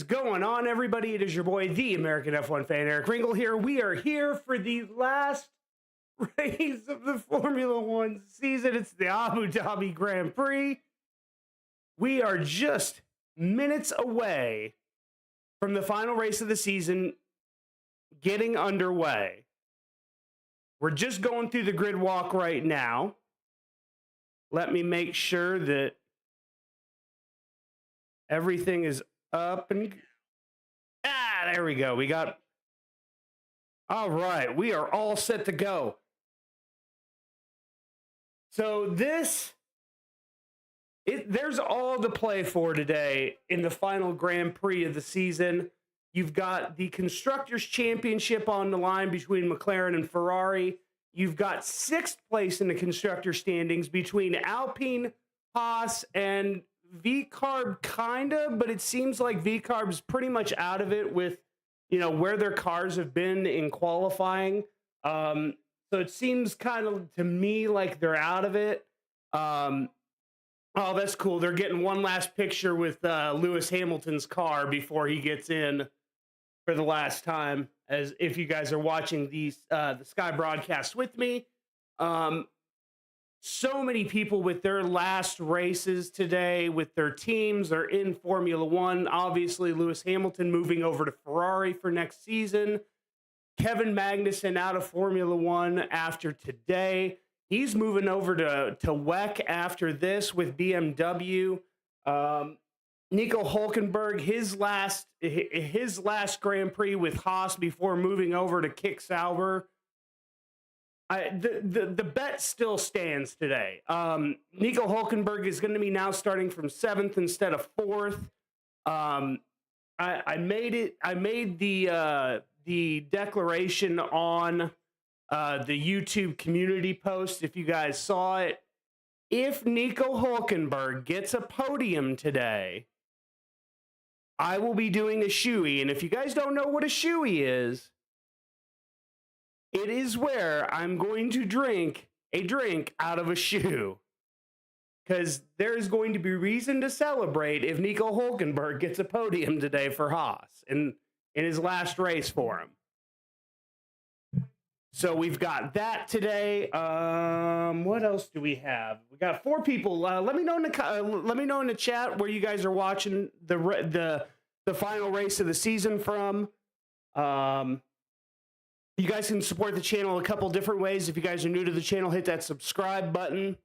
going on, everybody? It is your boy, the American F1 fan, Eric Ringle here. We are here for the last race of the Formula One season. It's the Abu Dhabi Grand Prix. We are just minutes away from the final race of the season getting underway. We're just going through the grid walk right now. Let me make sure that everything is up and there we go. All right, we are all set to go. So there's all to play for today in the final Grand Prix of the season. You've got the Constructors' Championship on the line between McLaren and Ferrari. You've got sixth place in the Constructor standings between Alpine, Haas, and V-Carb, kinda, but it seems like V-Carb's pretty much out of it with, where their cars have been in qualifying. So it seems kind of to me like they're out of it. Oh, that's cool. They're getting one last picture with Lewis Hamilton's car before he gets in for the last time, as if you guys are watching the Sky broadcast with me. So many people with their last races today with their teams are in Formula One. Obviously, Lewis Hamilton moving over to Ferrari for next season. Kevin Magnussen out of Formula One after today. He's moving over to WEC after this with BMW. Nico Hülkenberg, his last Grand Prix with Haas before moving over to Kick Sauber. The bet still stands today. Nico Hülkenberg is going to be now starting from 7th instead of 4th. I made the declaration on the YouTube community post, if you guys saw it. If Nico Hülkenberg gets a podium today, I will be doing a shoey. And if you guys don't know what a shoey is, it is where I'm going to drink a drink out of a shoe. Because there is going to be reason to celebrate if Nico Hülkenberg gets a podium today for Haas in his last race for him. So we've got that today. What else do we have? We got 4 people. Let me know in the chat where you guys are watching the final race of the season from. You guys can support the channel a couple different ways. If you guys are new to the channel, hit that subscribe button.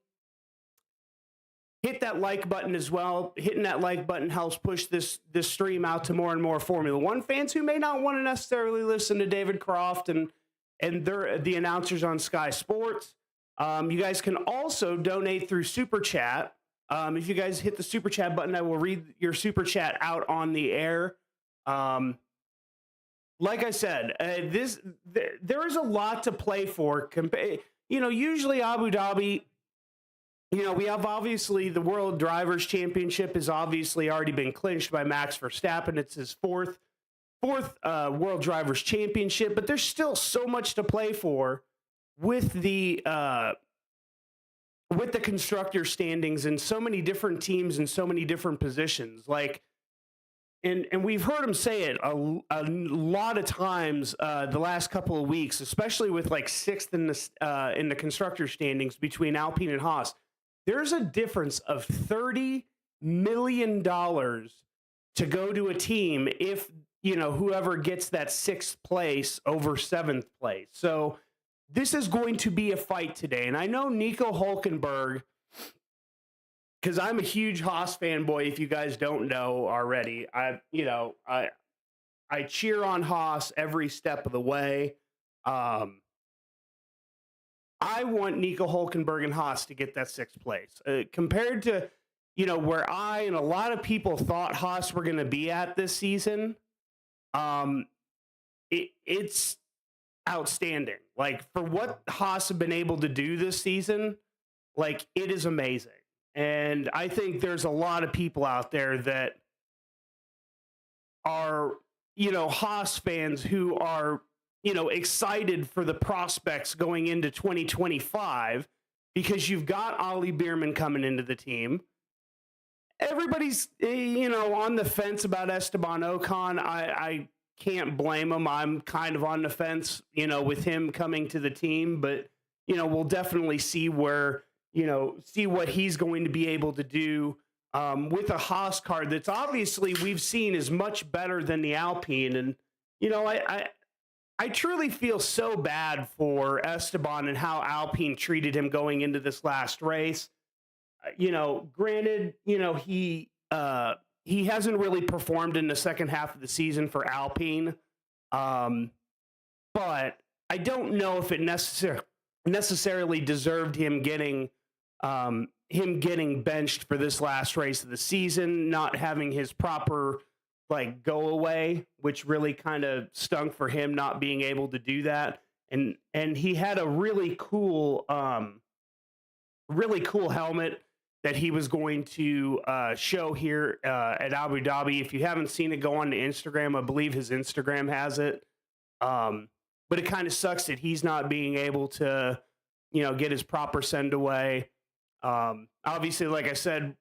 Hit that like button as well. Hitting that like button helps push this stream out to more and more Formula One fans who may not want to necessarily listen to David Croft and the announcers on Sky Sports. You guys can also donate through Super Chat. If you guys hit the Super Chat button, I will read your Super Chat out on the air. Like I said, there is a lot to play for. Usually Abu Dhabi, we have obviously the World Drivers' Championship has obviously already been clinched by Max Verstappen. It's his fourth World Drivers' Championship, but there's still so much to play for with the constructor standings and so many different teams and so many different positions. And we've heard him say it a lot of times the last couple of weeks, especially with 6th in the constructor standings between Alpine and Haas. There's a difference of $30 million to go to a team if whoever gets that 6th place over 7th place. So this is going to be a fight today. And I know Nico Hülkenberg, because I'm a huge Haas fanboy, if you guys don't know already. I cheer on Haas every step of the way. I want Nico Hülkenberg and Haas to get that 6th place. Compared to, where I and a lot of people thought Haas were going to be at this season, it's outstanding. For what Haas have been able to do this season, it is amazing. And I think there's a lot of people out there that are, Haas fans who are, excited for the prospects going into 2025 because you've got Ollie Bierman coming into the team. everybody's on the fence about Esteban Ocon. I can't blame him. I'm kind of on the fence, with him coming to the team, but we'll definitely see see what he's going to be able to do with a Haas car that's obviously we've seen is much better than the Alpine. And I truly feel so bad for Esteban and how Alpine treated him going into this last race. Granted, he hasn't really performed in the second half of the season for Alpine, but I don't know if it necessarily deserved him getting benched for this last race of the season, not having his proper go away, which really kind of stunk for him not being able to do that. And he had a really cool helmet that he was going to show here at Abu Dhabi. If you haven't seen it, go on to Instagram. I believe his Instagram has it. But it kind of sucks that he's not being able to, get his proper send away. Obviously, like I said,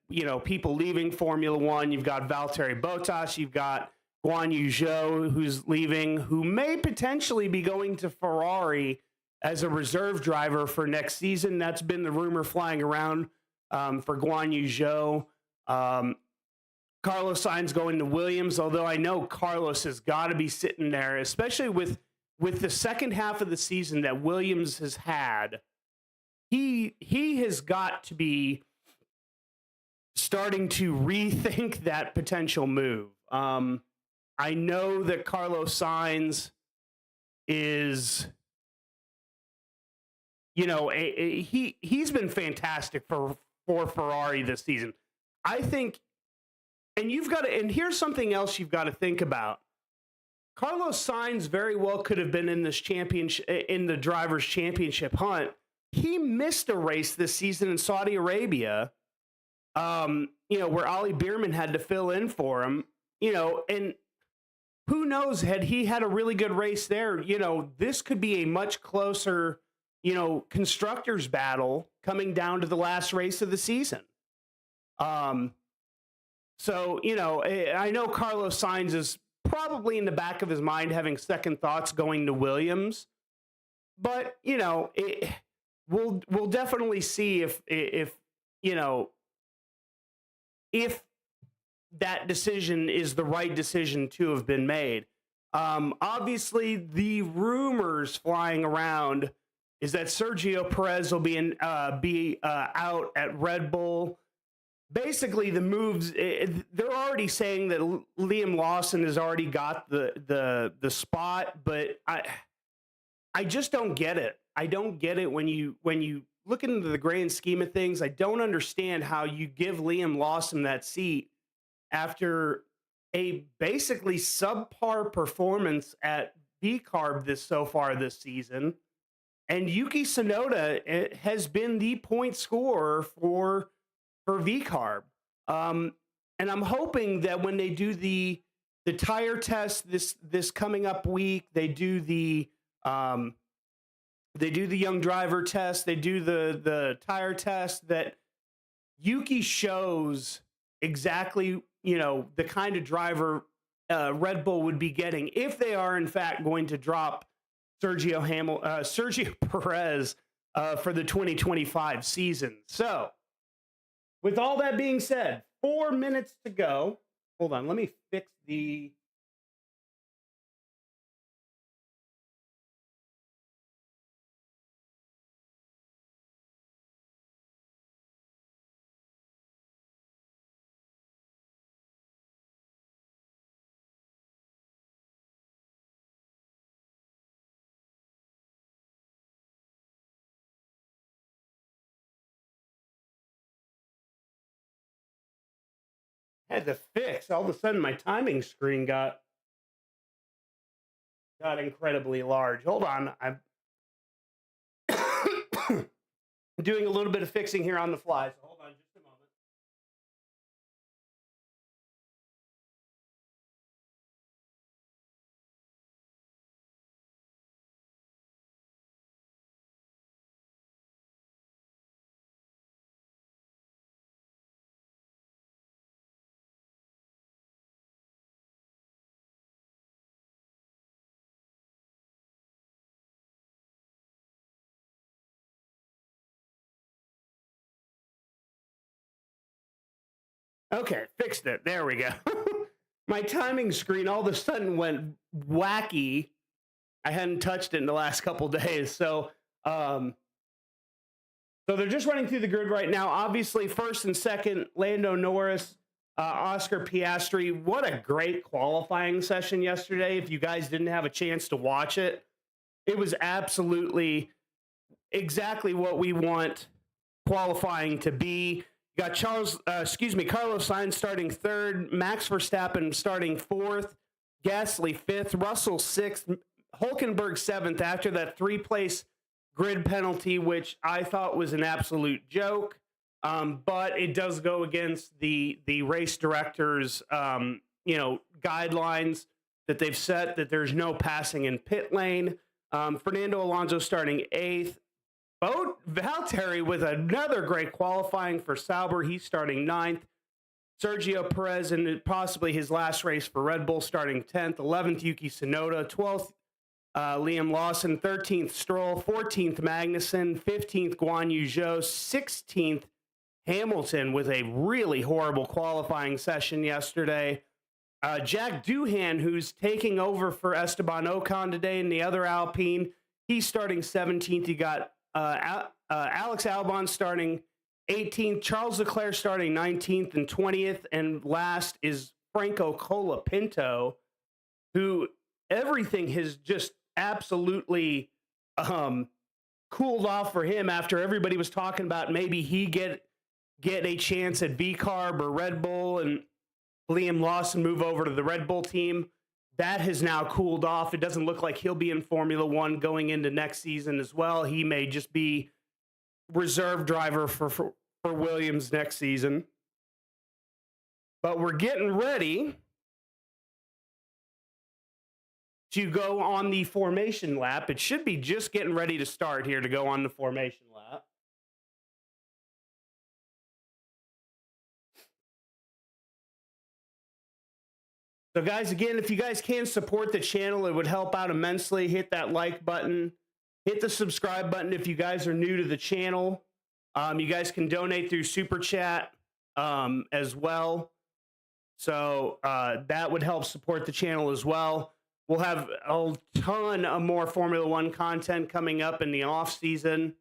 people leaving Formula One. You've got Valtteri Bottas. You've got Guan Yu Zhou, who's leaving, who may potentially be going to Ferrari as a reserve driver for next season. That's been the rumor flying around for Guan Yu Zhou. Carlos Sainz going to Williams, although I know Carlos has got to be sitting there, especially with the second half of the season that Williams has had. He has got to be starting to rethink that potential move. I know that Carlos Sainz is, he's been fantastic for Ferrari this season. I think, and here's something else you've got to think about. Carlos Sainz very well could have been in this championship, in the drivers' championship hunt. He missed a race this season in Saudi Arabia, where Ali Bierman had to fill in for him, and who knows, had he had a really good race there, this could be a much closer, constructors battle coming down to the last race of the season. So, I know Carlos Sainz is probably in the back of his mind having second thoughts going to Williams, but, we'll definitely see if that decision is the right decision to have been made. Obviously, the rumors flying around is that Sergio Perez will be out at Red Bull. Basically, the moves, they're already saying that Liam Lawson has already got the spot, but I just don't get it. I don't get it when you look into the grand scheme of things. I don't understand how you give Liam Lawson that seat after a basically subpar performance at VCARB so far this season. And Yuki Tsunoda has been the point scorer for VCARB. And I'm hoping that when they do the tire test this coming up week, they do the young driver test, they do the tire test, that Yuki shows exactly, the kind of driver Red Bull would be getting if they are in fact going to drop Sergio Perez for the 2025 season. So, with all that being said, 4 minutes to go. Hold on, let me fix the... had to fix. All of a sudden, my timing screen got incredibly large. Hold on, I'm doing a little bit of fixing here on the fly. So hold on just a moment. Okay, fixed it. There we go. My timing screen all of a sudden went wacky. I hadn't touched it in the last couple days. Um, so they're just running through the grid right now. Obviously, first and second, Lando Norris, Oscar Piastri. What a great qualifying session yesterday. If you guys didn't have a chance to watch it, it was absolutely exactly what we want qualifying to be. You got Carlos Sainz starting third, Max Verstappen starting fourth, Gasly fifth, Russell sixth, Hulkenberg seventh after that three-place grid penalty, which I thought was an absolute joke. But it does go against the race directors, guidelines that they've set, that there's no passing in pit lane. Fernando Alonso starting eighth. Valtteri with another great qualifying for Sauber. He's starting ninth. Sergio Perez in possibly his last race for Red Bull starting 10th. 11th, Yuki Tsunoda. 12th, Liam Lawson. 13th, Stroll. 14th, Magnussen. 15th, Guan Yu Zhou. 16th, Hamilton with a really horrible qualifying session yesterday. Jack Doohan, who's taking over for Esteban Ocon today in the other Alpine, he's starting 17th. You got Alex Albon starting 18th, Charles Leclerc starting 19th and 20th, and last is Franco Colapinto, who everything has just absolutely cooled off for him after everybody was talking about maybe he get a chance at VCARB or Red Bull and Liam Lawson move over to the Red Bull team. That has now cooled off. It doesn't look like he'll be in Formula One going into next season as well. He may just be reserve driver for Williams next season. But we're getting ready to go on the formation lap. It should be just getting ready to start here to go on the formation lap. So guys, again, if you guys can support the channel, it would help out immensely. Hit that like button. Hit the subscribe button if you guys are new to the channel. You guys can donate through Super Chat as well. So that would help support the channel as well. We'll have a ton of more Formula One content coming up in the off season.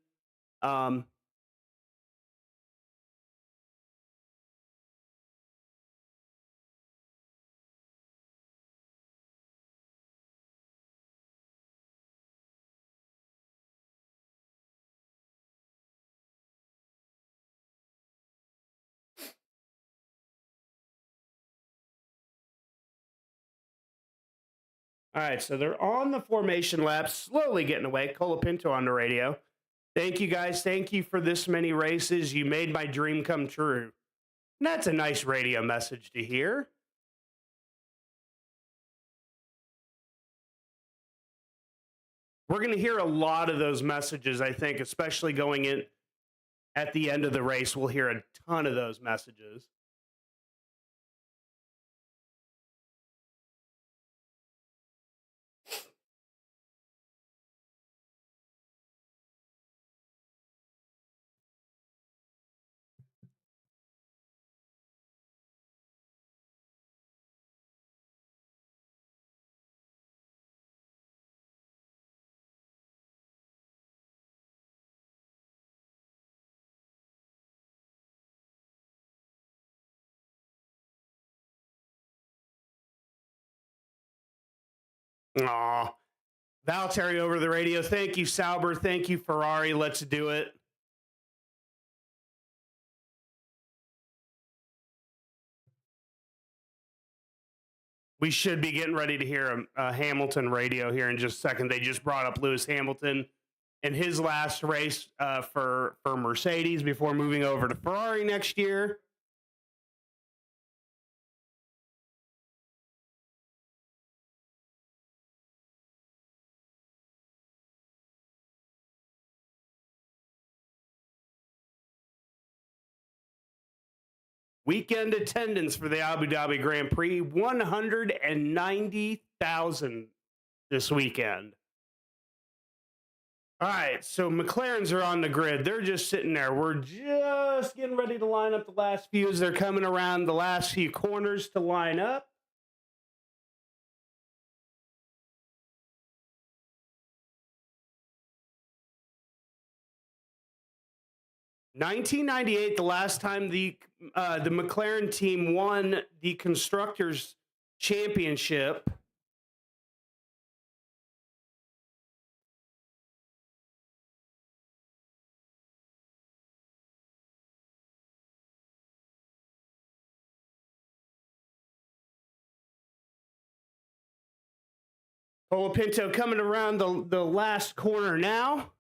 All right, so they're on the formation lap, slowly getting away. Colapinto on the radio. Thank you, guys. Thank you for this many races. You made my dream come true. And that's a nice radio message to hear. We're going to hear a lot of those messages, I think, especially going in at the end of the race. We'll hear a ton of those messages. Aw. Valtteri over the radio. Thank you, Sauber. Thank you, Ferrari. Let's do it. We should be getting ready to hear a Hamilton radio here in just a second. They just brought up Lewis Hamilton in his last race for Mercedes before moving over to Ferrari next year. Weekend attendance for the Abu Dhabi Grand Prix, 190,000 this weekend. All right, so McLarens are on the grid. They're just sitting there. We're just getting ready to line up the last few as they're coming around the last few corners to line up. (1998), the last time the McLaren team won the Constructors Championship. Colapinto coming around the last corner now.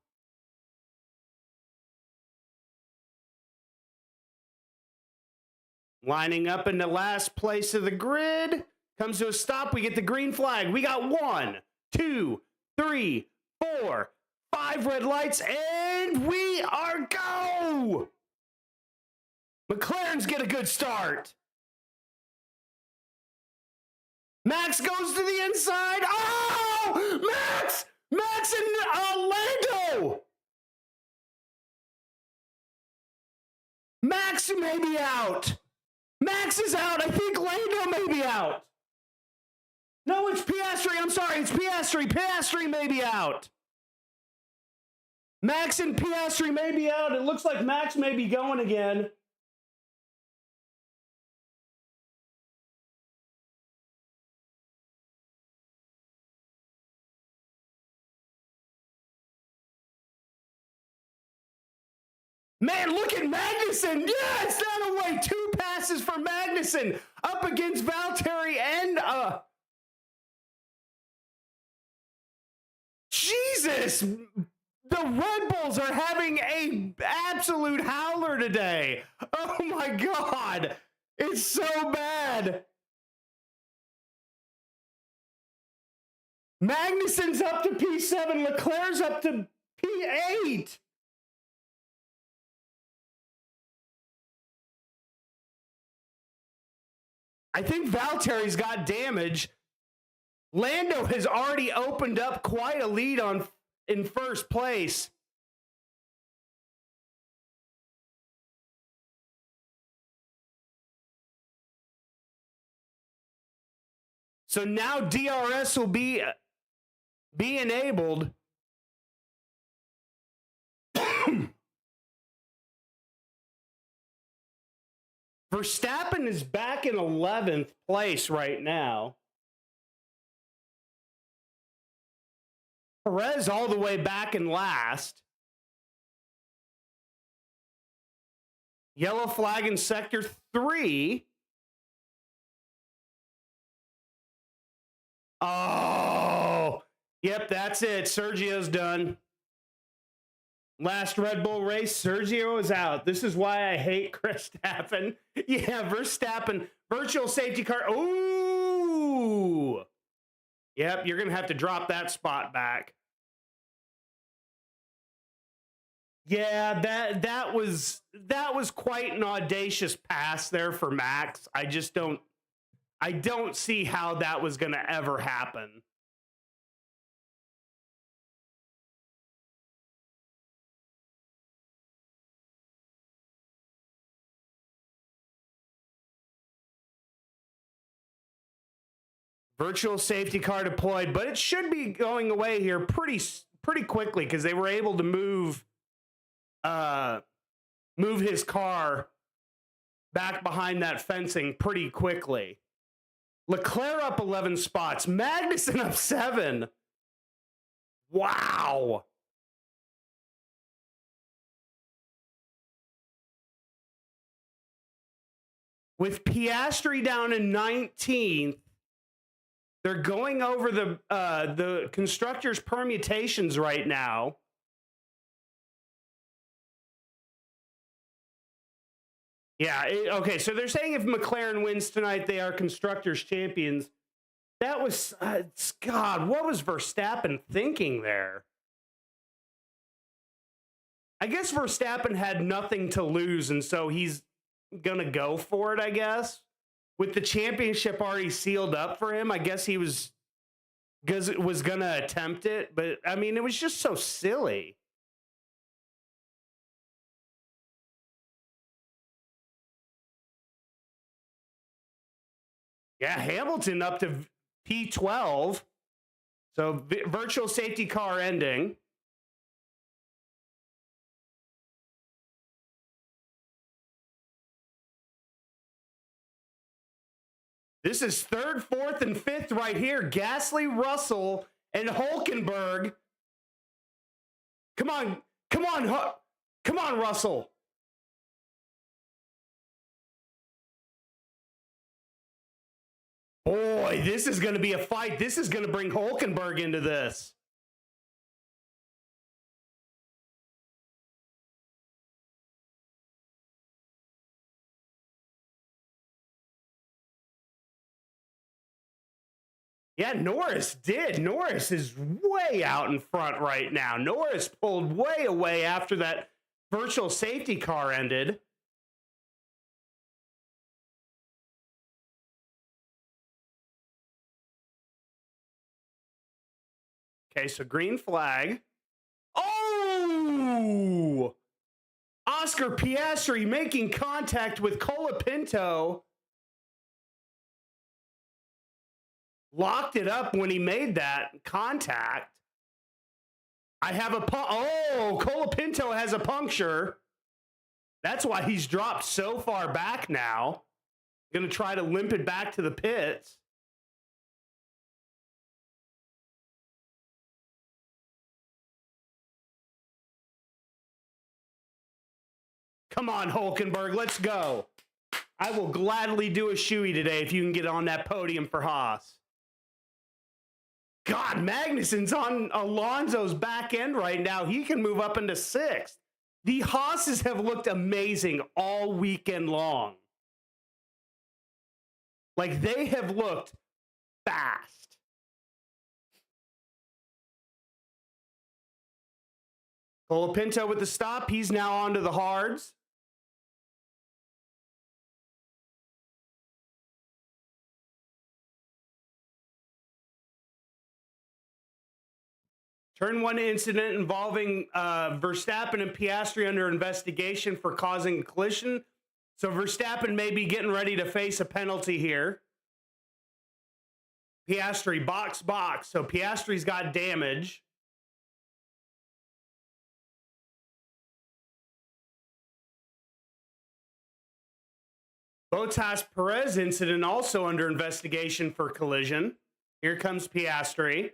Lining up in the last place of the grid. Comes to a stop. We get the green flag. We got 1, 2, 3, 4, 5 red lights, and we are go! McLaren's get a good start. Max goes to the inside. Oh! Max! Max and Lando! Max may be out. Max is out. I think Lando may be out. No, it's Piastri. I'm sorry. It's Piastri. Piastri may be out. Max and Piastri may be out. It looks like Max may be going again. Man, look at Magnussen. Yes, that away. 2 passes for Magnussen up against Valtteri and Jesus. The Red Bulls are having a absolute howler today. Oh my God. It's so bad. Magnussen's up to P7. Leclerc's up to P8. I think Valtteri's got damage. Lando has already opened up quite a lead in first place. So now DRS will be enabled. Verstappen is back in 11th place right now. Perez all the way back in last. Yellow flag in sector 3. Oh, yep, that's it. Sergio's done. Last Red Bull race, Sergio is out. This is why I hate Verstappen. Yeah, Verstappen, virtual safety car. Ooh. Yep, you're going to have to drop that spot back. Yeah, that was quite an audacious pass there for Max. I don't see how that was going to ever happen. Virtual safety car deployed, but it should be going away here pretty quickly because they were able to move his car back behind that fencing pretty quickly. Leclerc up 11 spots. Magnussen up 7. Wow. With Piastri down in 19th, they're going over the constructors' permutations right now. Yeah, okay, so they're saying if McLaren wins tonight, they are constructors' champions. That was, God, what was Verstappen thinking there? I guess Verstappen had nothing to lose, and so he's going to go for it, I guess. With the championship already sealed up for him, I guess he was was going to attempt it, but I mean, it was just so silly. Yeah, Hamilton up to P12. So virtual safety car ending. This is third, fourth, and fifth right here. Gasly, Russell, and Hulkenberg. Come on. Come on. Come on, Russell. Boy, this is going to be a fight. This is going to bring Hulkenberg into this. Yeah, Norris did. Norris is way out in front right now. Norris pulled way away after that virtual safety car ended. Okay, so green flag. Oh! Oscar Piastri making contact with Colapinto. Locked it up when he made that contact. I have a Colapinto has a puncture. That's why he's dropped so far back now. Going to try to limp it back to the pits. Come on, Hulkenberg, let's go. I will gladly do a shoey today if you can get on that podium for Haas. God, Magnussen's on Alonso's back end right now. He can move up into sixth. The Haas's have looked amazing all weekend long. Like, they have looked fast. Colapinto with the stop. He's now onto the hards. Turn one incident involving Verstappen and Piastri under investigation for causing a collision. So Verstappen may be getting ready to face a penalty here. Piastri, box. So Piastri's got damage. Bottas Perez incident also under investigation for collision. Here comes Piastri.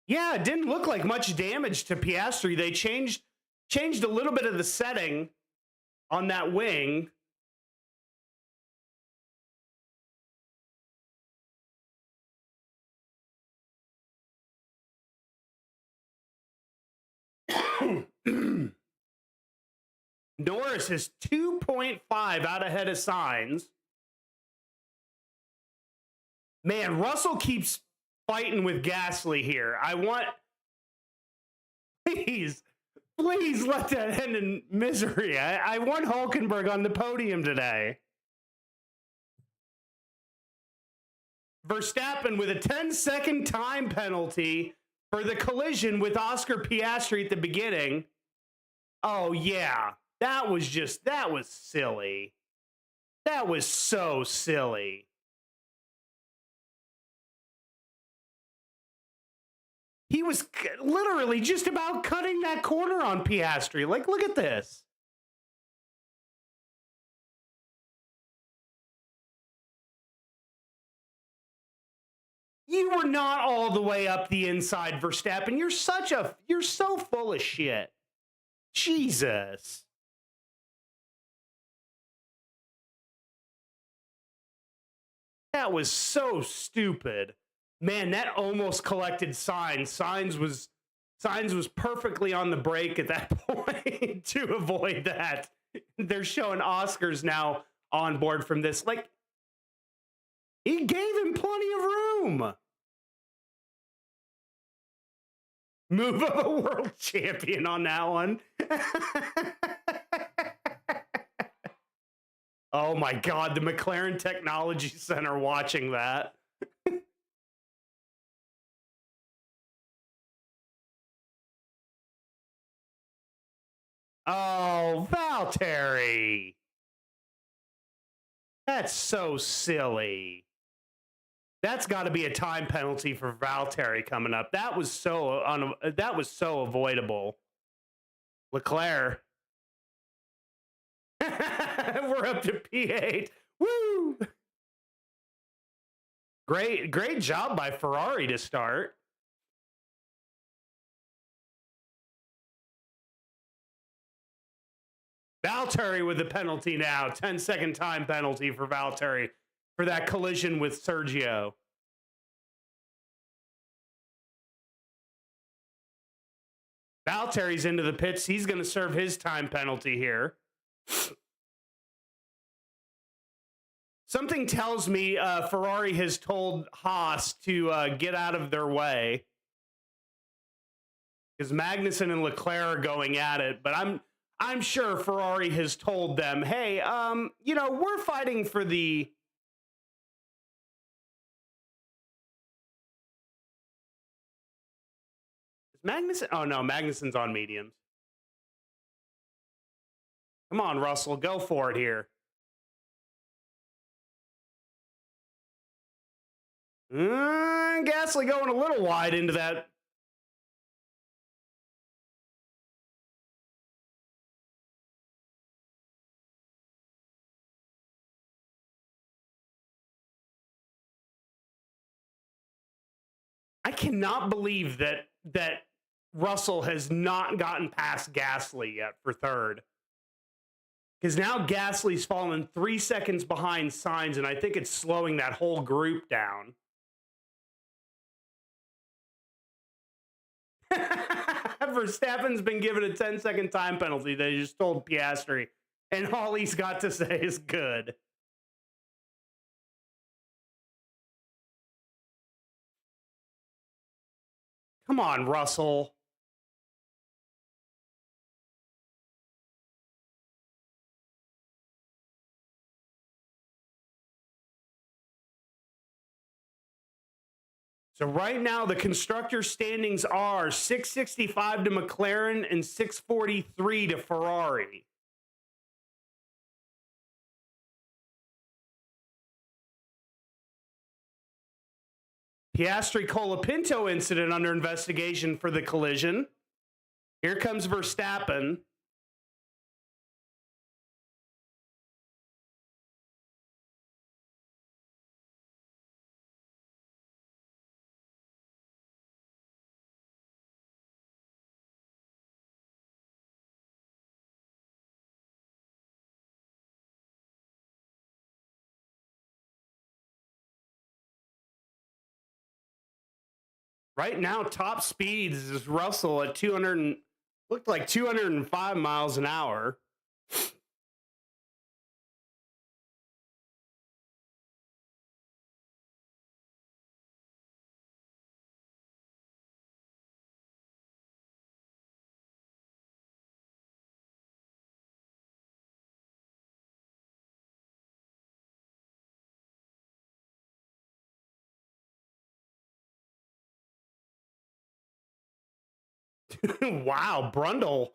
Yeah, it didn't look like much damage to Piastri. They changed a little bit of the setting on that wing. Norris is 2.5 out ahead of Sainz. Man, Russell keeps fighting with Gasly here. Please let that end in misery. I want Hulkenberg on the podium today. Verstappen with a 10-second time penalty for the collision with Oscar Piastri at the beginning. Oh, yeah. That was silly. That was so silly. He was literally just about cutting that corner on Piastri. Like, look at this. You were not all the way up the inside, Verstappen. You're so full of shit. Jesus. That was so stupid. Man, that almost collected Sainz. Sainz was perfectly on the brake at that point to avoid that. They're showing Oscars now on board from this. Like, he gave him plenty of room. Move of a world champion on that one. Oh my God, the McLaren Technology Center watching that. Oh, Valtteri. That's so silly. That's got to be a time penalty for Valtteri coming up. That was so avoidable. Leclerc. We're up to P8. Woo! Great job by Ferrari to start. Valtteri with the penalty now. 10-second time penalty for Valtteri for that collision with Sergio. Valtteri's into the pits. He's going to serve his time penalty here. Something tells me Ferrari has told Haas to get out of their way, because Magnussen and Leclerc are going at it. But I'm sure Ferrari has told them, hey, we're fighting for the... Is Magnussen? Oh, no, Magnussen's on mediums. Come on, Russell, go for it here. Gasly going a little wide into that. I cannot believe that Russell has not gotten past Gasly yet for third. Because now Gasly's fallen 3 seconds behind Sainz, and I think it's slowing that whole group down. Verstappen's been given a 10-second time penalty that he just told Piastri, and all he's got to say is good. Come on, Russell. So right now, the constructor standings are 665 to McLaren and 643 to Ferrari. Piastri Colapinto incident under investigation for the collision. Here comes Verstappen. Right now, top speeds is Russell at 205 miles an hour. Wow, Brundle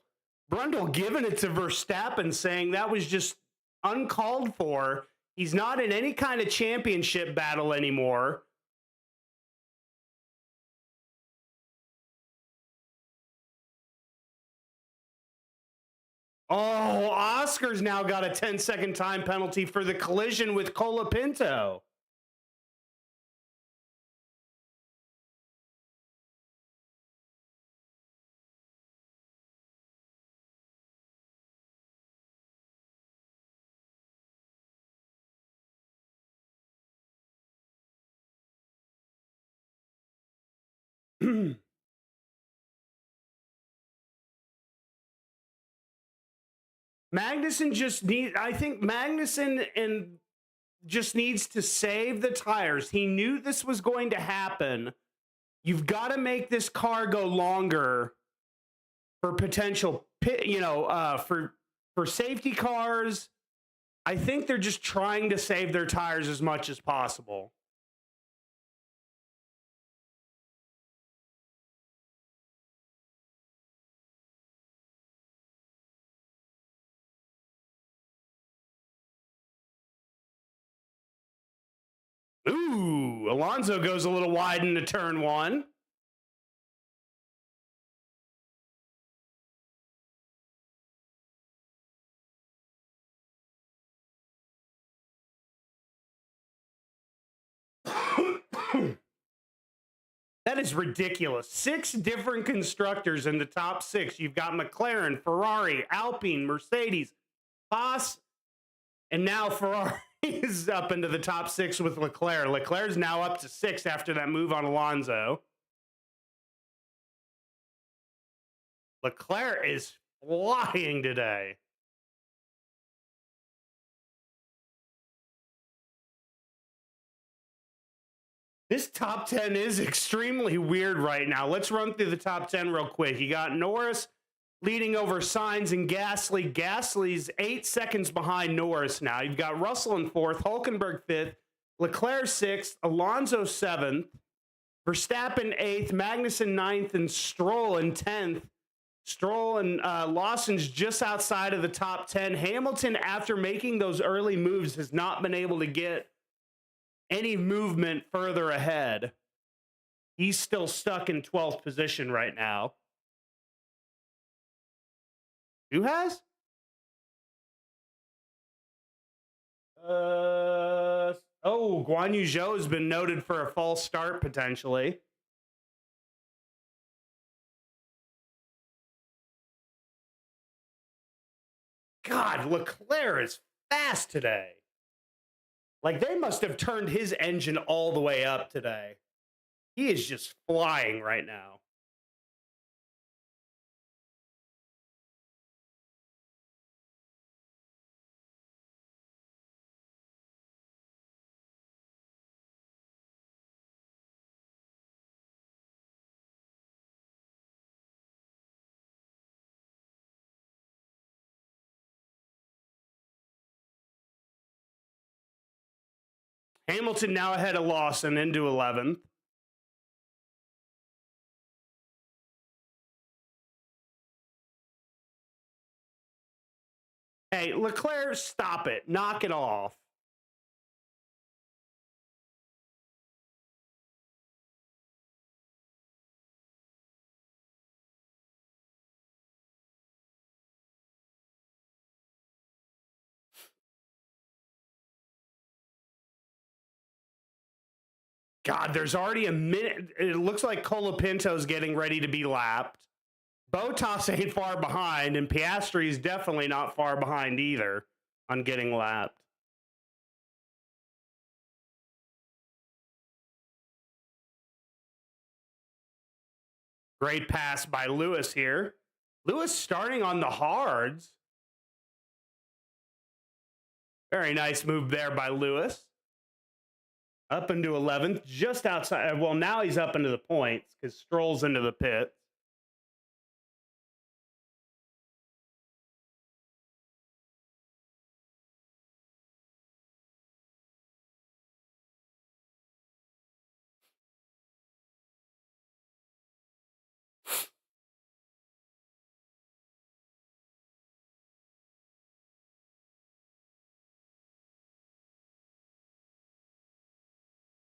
giving it to Verstappen, saying that was just uncalled for. He's not in any kind of championship battle anymore. Oh, Oscar's now got a 10-second time penalty for the collision with Colapinto. Magnussen just needs to save the tires. He knew this was going to happen. You've got to make this car go longer for potential pit, for safety cars. I think they're just trying to save their tires as much as possible. Ooh, Alonso goes a little wide into turn one. That is ridiculous. 6 different constructors in the top 6. You've got McLaren, Ferrari, Alpine, Mercedes, Haas, and now Ferrari is up into the top 6 with Leclerc. Leclerc's now up to 6 after that move on Alonso. Leclerc is flying today. This top 10 is extremely weird right now. Let's run through the top 10 real quick. You got Norris leading over Sainz and Gasly. Gasly's 8 seconds behind Norris now. You've got Russell in 4th, Hülkenberg 5th, Leclerc 6th, Alonso 7th, Verstappen 8th, Magnussen 9th, and Stroll in 10th. Stroll and Lawson's just outside of the top 10. Hamilton, after making those early moves, has not been able to get any movement further ahead. He's still stuck in 12th position right now. Who has? Guan Yu Zhou has been noted for a false start potentially. God, Leclerc is fast today. Like, they must have turned his engine all the way up today. He is just flying right now. Hamilton now ahead of Lawson into 11th. Hey, Leclerc, stop it. Knock it off. God, there's already a minute. It looks like Colapinto's getting ready to be lapped. Bottas ain't far behind, and Piastri is definitely not far behind either on getting lapped. Great pass by Lewis here. Lewis starting on the hards. Very nice move there by Lewis. Up into 11th, just outside. Well, now he's up into the points because Stroll's into the pit.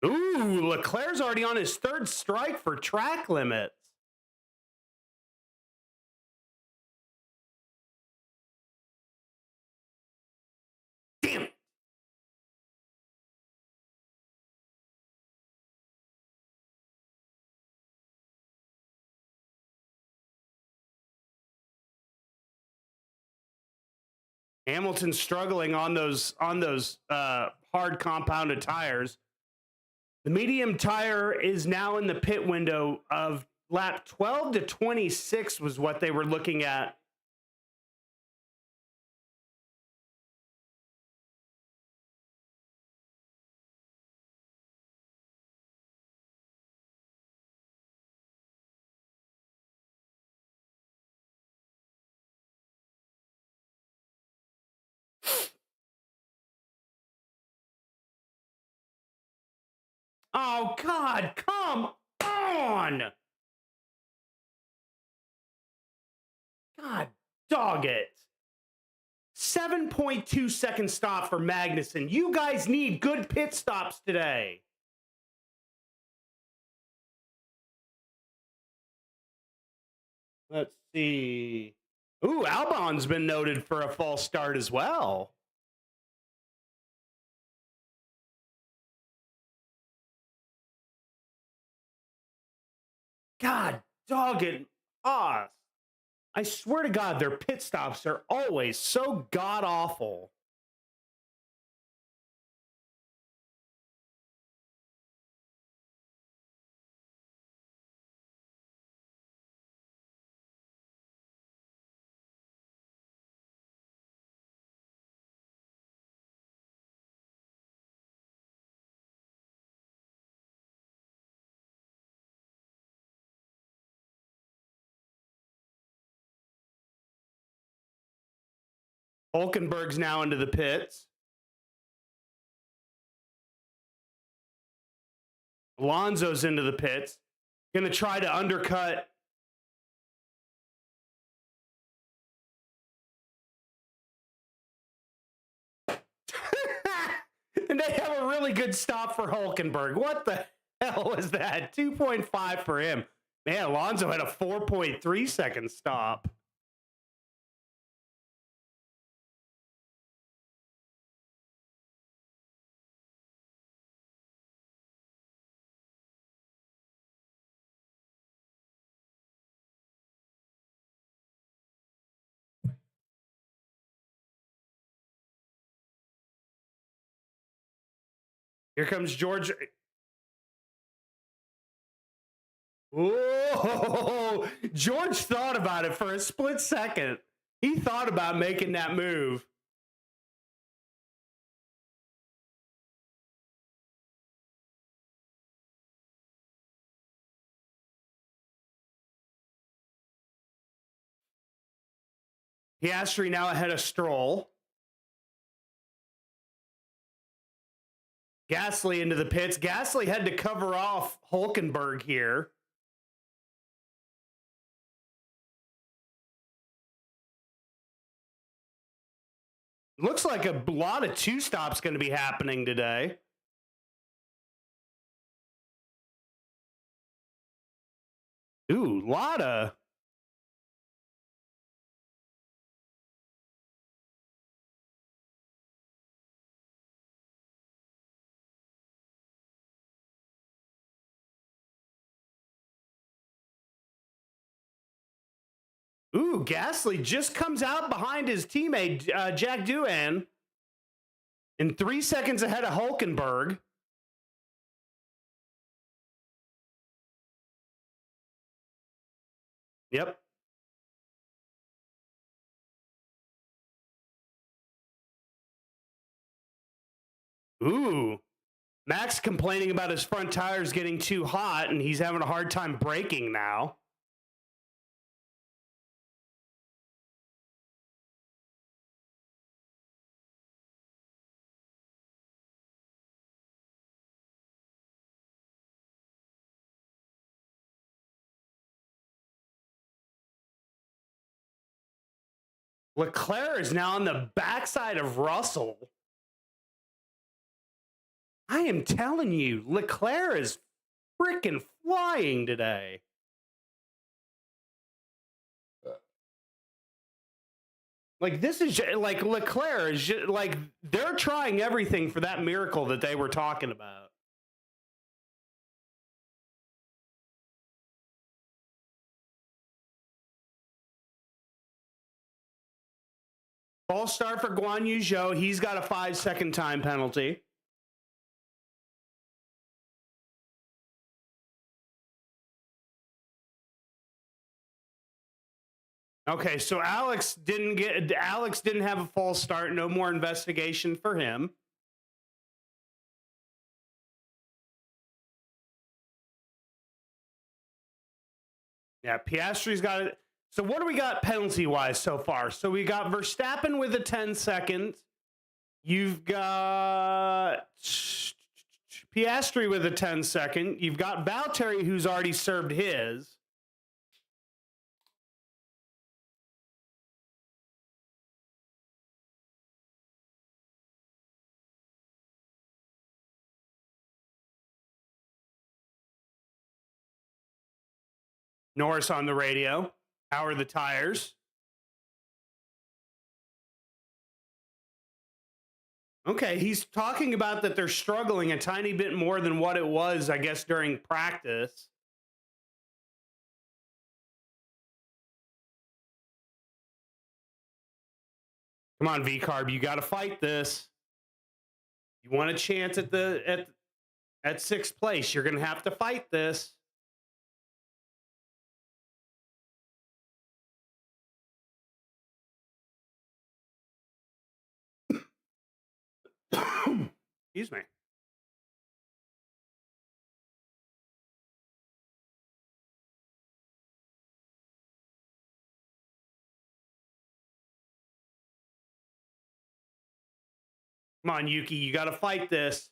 Ooh, Leclerc's already on his 3rd strike for track limits. Damn it. Hamilton's struggling on those hard compounded tires. The medium tire is now in the pit window of lap 12 to 26 was what they were looking at. Oh, God, come on. God, dog it. 7.2 second stop for Magnussen. You guys need good pit stops today. Let's see. Ooh, Albon's been noted for a false start as well. God, dog it. Haas. I swear to God, their pit stops are always so god-awful. Hulkenberg's now into the pits. Alonso's into the pits. Going to try to undercut. And they have a really good stop for Hulkenberg. What the hell is that? 2.5 for him. Man, Alonso had a 4.3 second stop. Here comes George. Whoa! George thought about it for a split second. He thought about making that move. Piastri now ahead of Stroll. Gasly into the pits. Gasly had to cover off Hulkenberg here. Looks like a lot of two stops going to be happening today. Ooh, lot of. Ooh, Gasly just comes out behind his teammate, Jack Doohan, and 3 seconds ahead of Hulkenberg. Yep. Ooh. Max complaining about his front tires getting too hot, and he's having a hard time braking now. Leclerc is now on the backside of Russell. I am telling you, Leclerc is freaking flying today. Like, this is like Leclerc is just, like, they're trying everything for that miracle that they were talking about. False start for Guan Yu Zhou. He's got a 5-second time penalty. Okay, so Alex didn't have a false start. No more investigation for him. Yeah, Piastri's got it. So what do we got penalty-wise so far? So we got Verstappen with a 10-second. You've got Piastri with a 10-second. You've got Valtteri, who's already served his. Norris on the radio. How are the tires? Okay, he's talking about that they're struggling a tiny bit more than what it was, I guess, during practice. Come on, V-Carb, you got to fight this. You want a chance at sixth place, you're going to have to fight this. Excuse me. Come on, Yuki, you got to fight this.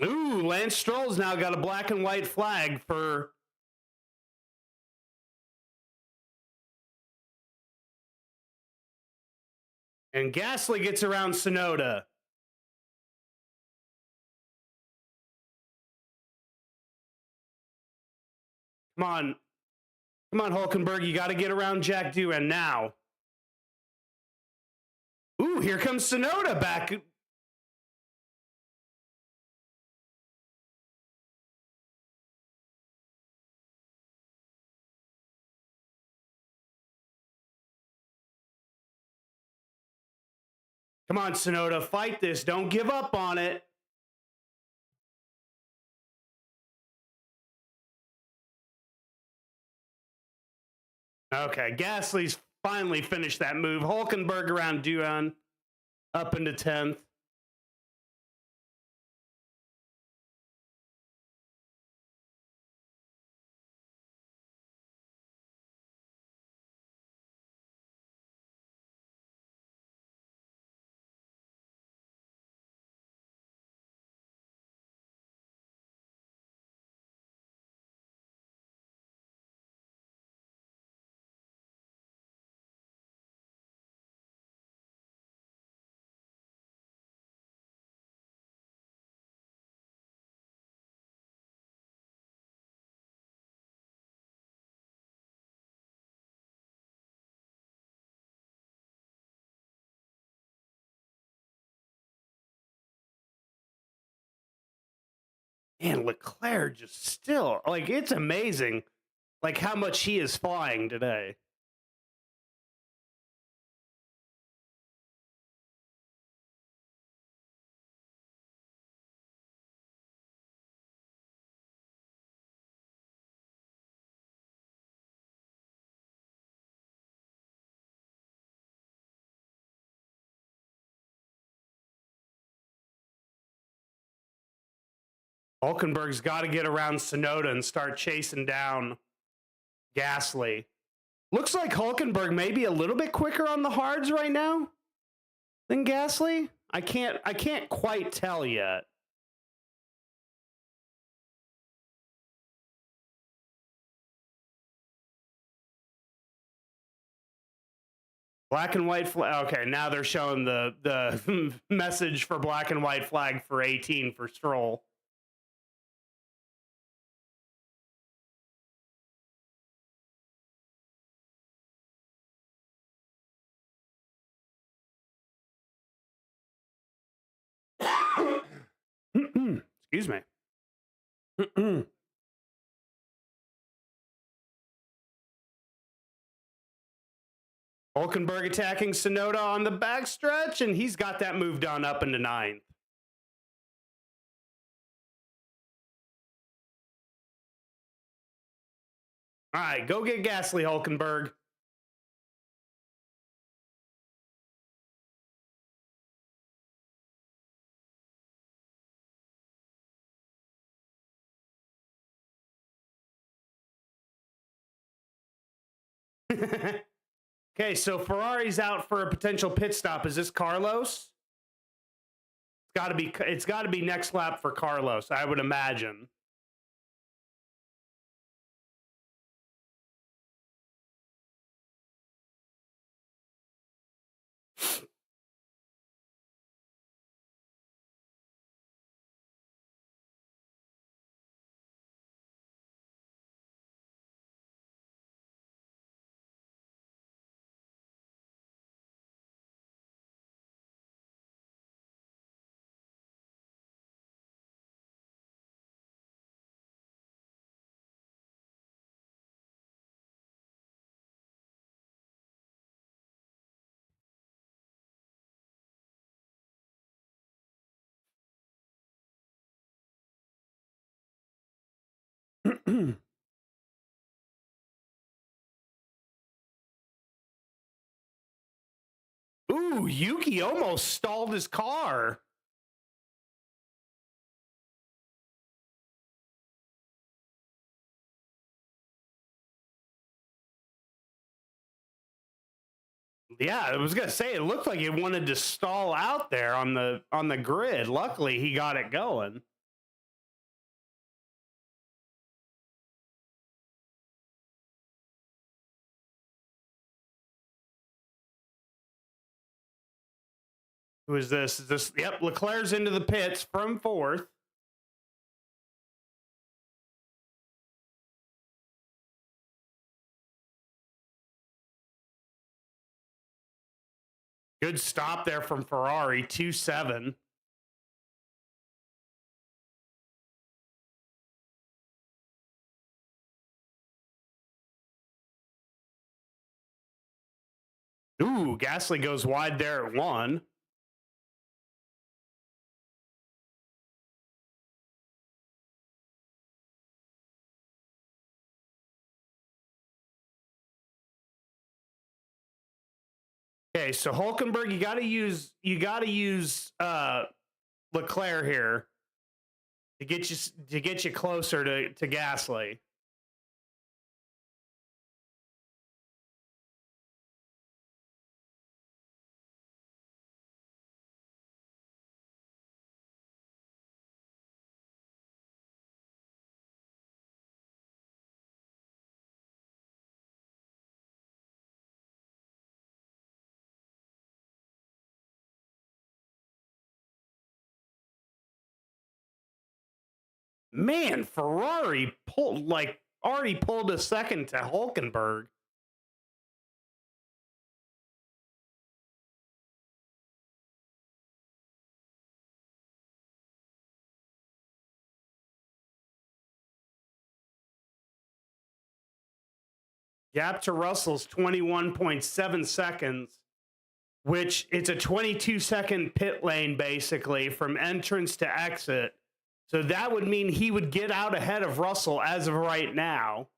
Ooh, Lance Stroll's now got a black and white flag for... And Gasly gets around Tsunoda. Come on. Come on, Hulkenberg. You got to get around Jack Doohan now. Ooh, here comes Tsunoda back. Come on, Tsunoda. Fight this. Don't give up on it. Okay, Gasly's finally finished that move. Hulkenberg around Doohan, up into 10th. And Leclerc just still, like, it's amazing, like, how much he is flying today. Hulkenberg's got to get around Tsunoda and start chasing down Gasly. Looks like Hulkenberg may be a little bit quicker on the hards right now than Gasly. I can't quite tell yet. Black and white flag. Okay, now they're showing the message for black and white flag for 18 for Stroll. Excuse me. Hulkenberg attacking Tsunoda on the backstretch, and he's got that move done up into 9th. All right, go get Gasly, Hulkenberg. Okay, so Ferrari's out for a potential pit stop. Is this Carlos? It's got to be next lap for Carlos, I would imagine. Ooh, Yuki almost stalled his car. Yeah, I was gonna say it looked like it wanted to stall out there on the grid. Luckily, he got it going. Who is this? Is this? Yep, Leclerc's into the pits from fourth. Good stop there from Ferrari, 2-7. Ooh, Gasly goes wide there at 1. Okay, so Hulkenberg, you got to use Leclerc here to get you closer to Gasly. Man, Ferrari already pulled a second to Hulkenberg. Gap to Russell's 21.7 seconds, which it's a 22-second pit lane basically from entrance to exit. So that would mean he would get out ahead of Russell as of right now.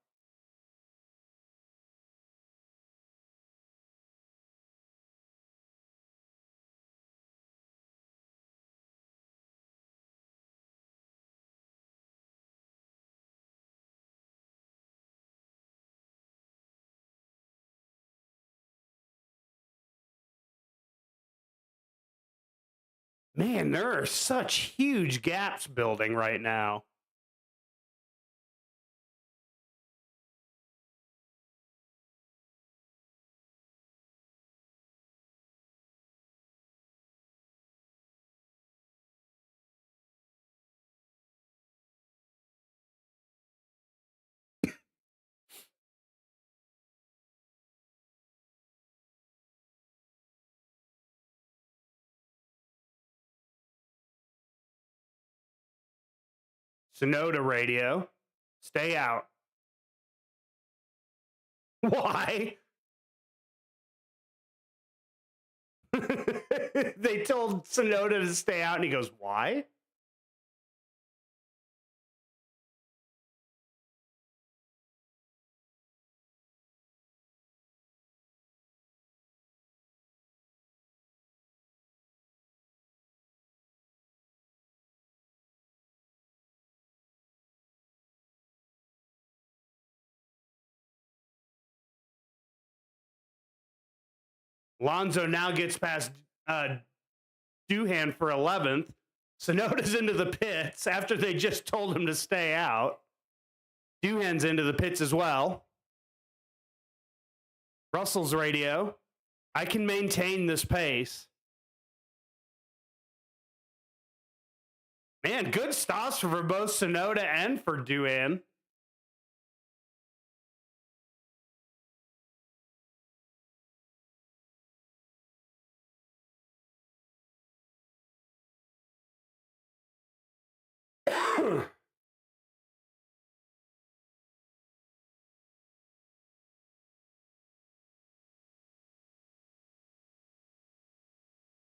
Man, there are such huge gaps building right now. Sonoda radio, stay out. Why? They told Sonoda to stay out, and he goes, "Why?" Alonso now gets past Doohan for 11th. Sonoda's into the pits after they just told him to stay out. Doohan's into the pits as well. Russell's radio. I can maintain this pace. Man, good stops for both Sonoda and for Doohan.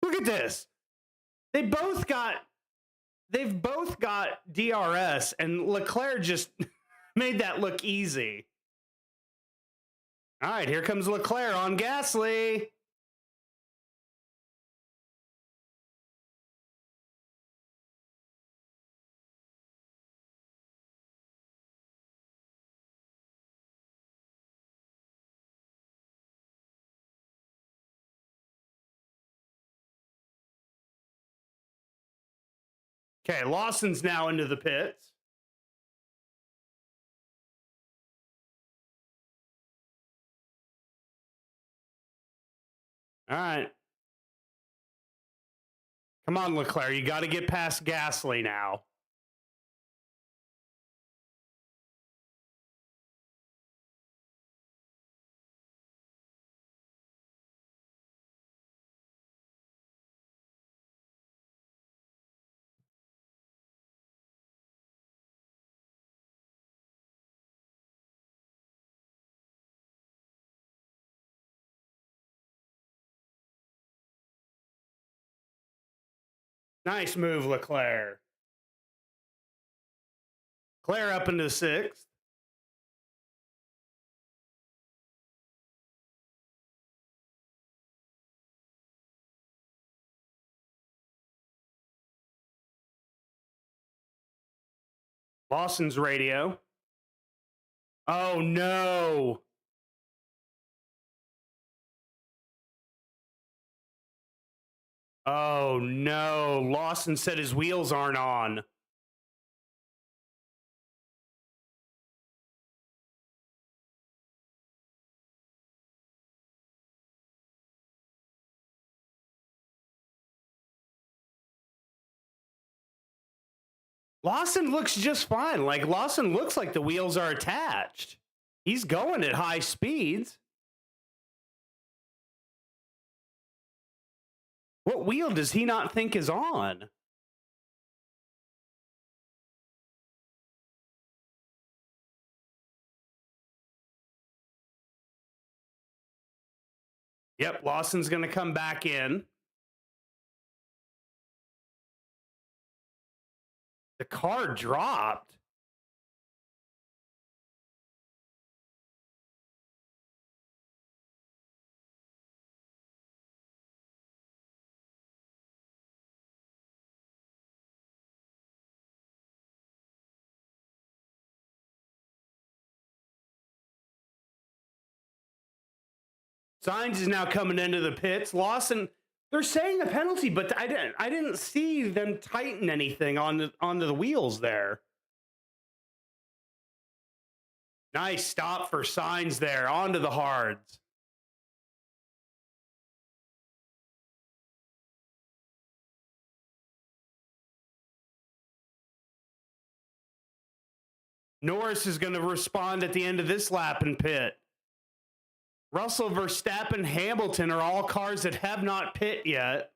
Look at this. They've both got DRS, and Leclerc just made that look easy. All right, here comes Leclerc on Gasly. Okay, Lawson's now into the pits. All right. Come on, Leclerc. You got to get past Gasly now. Nice move, Leclerc. Leclerc up into 6th. Lawson's radio. Oh, no. Oh, no. Lawson said his wheels aren't on. Lawson looks just fine. Like, Lawson looks like the wheels are attached. He's going at high speeds. What wheel does he not think is on? Yep, Lawson's going to come back in. The car dropped. Sainz is now coming into the pits. Lawson, they're saying a penalty, but I didn't see them tighten anything onto the wheels there. Nice stop for Sainz there, onto the hards. Norris is going to respond at the end of this lap and pit. Russell, Verstappen, Hamilton are all cars that have not pit yet.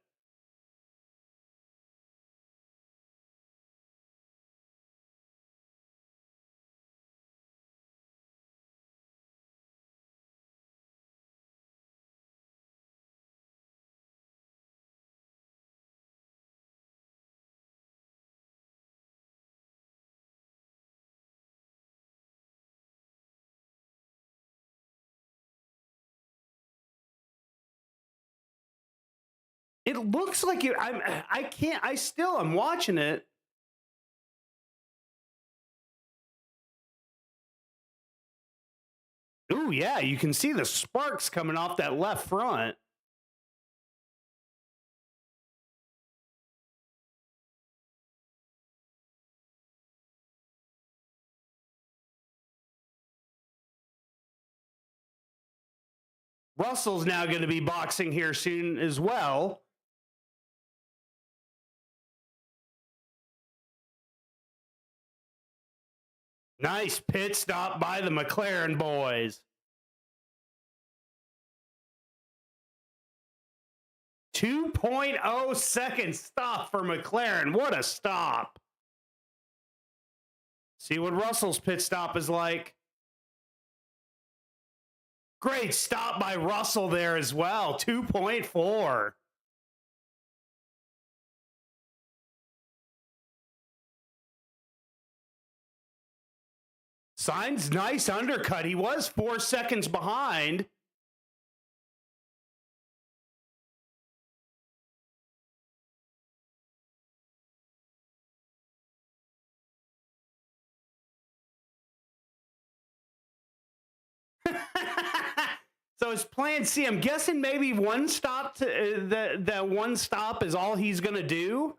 It looks like you. I'm watching it. Ooh, yeah, you can see the sparks coming off that left front. Russell's now going to be boxing here soon as well. Nice pit stop by the McLaren boys. 2.0 second stop for McLaren. What a stop. See what Russell's pit stop is like. Great stop by Russell there as well. 2.4. Sainz, nice undercut. He was 4 seconds behind. So his plan C, I'm guessing maybe one stop to that one stop is all he's going to do.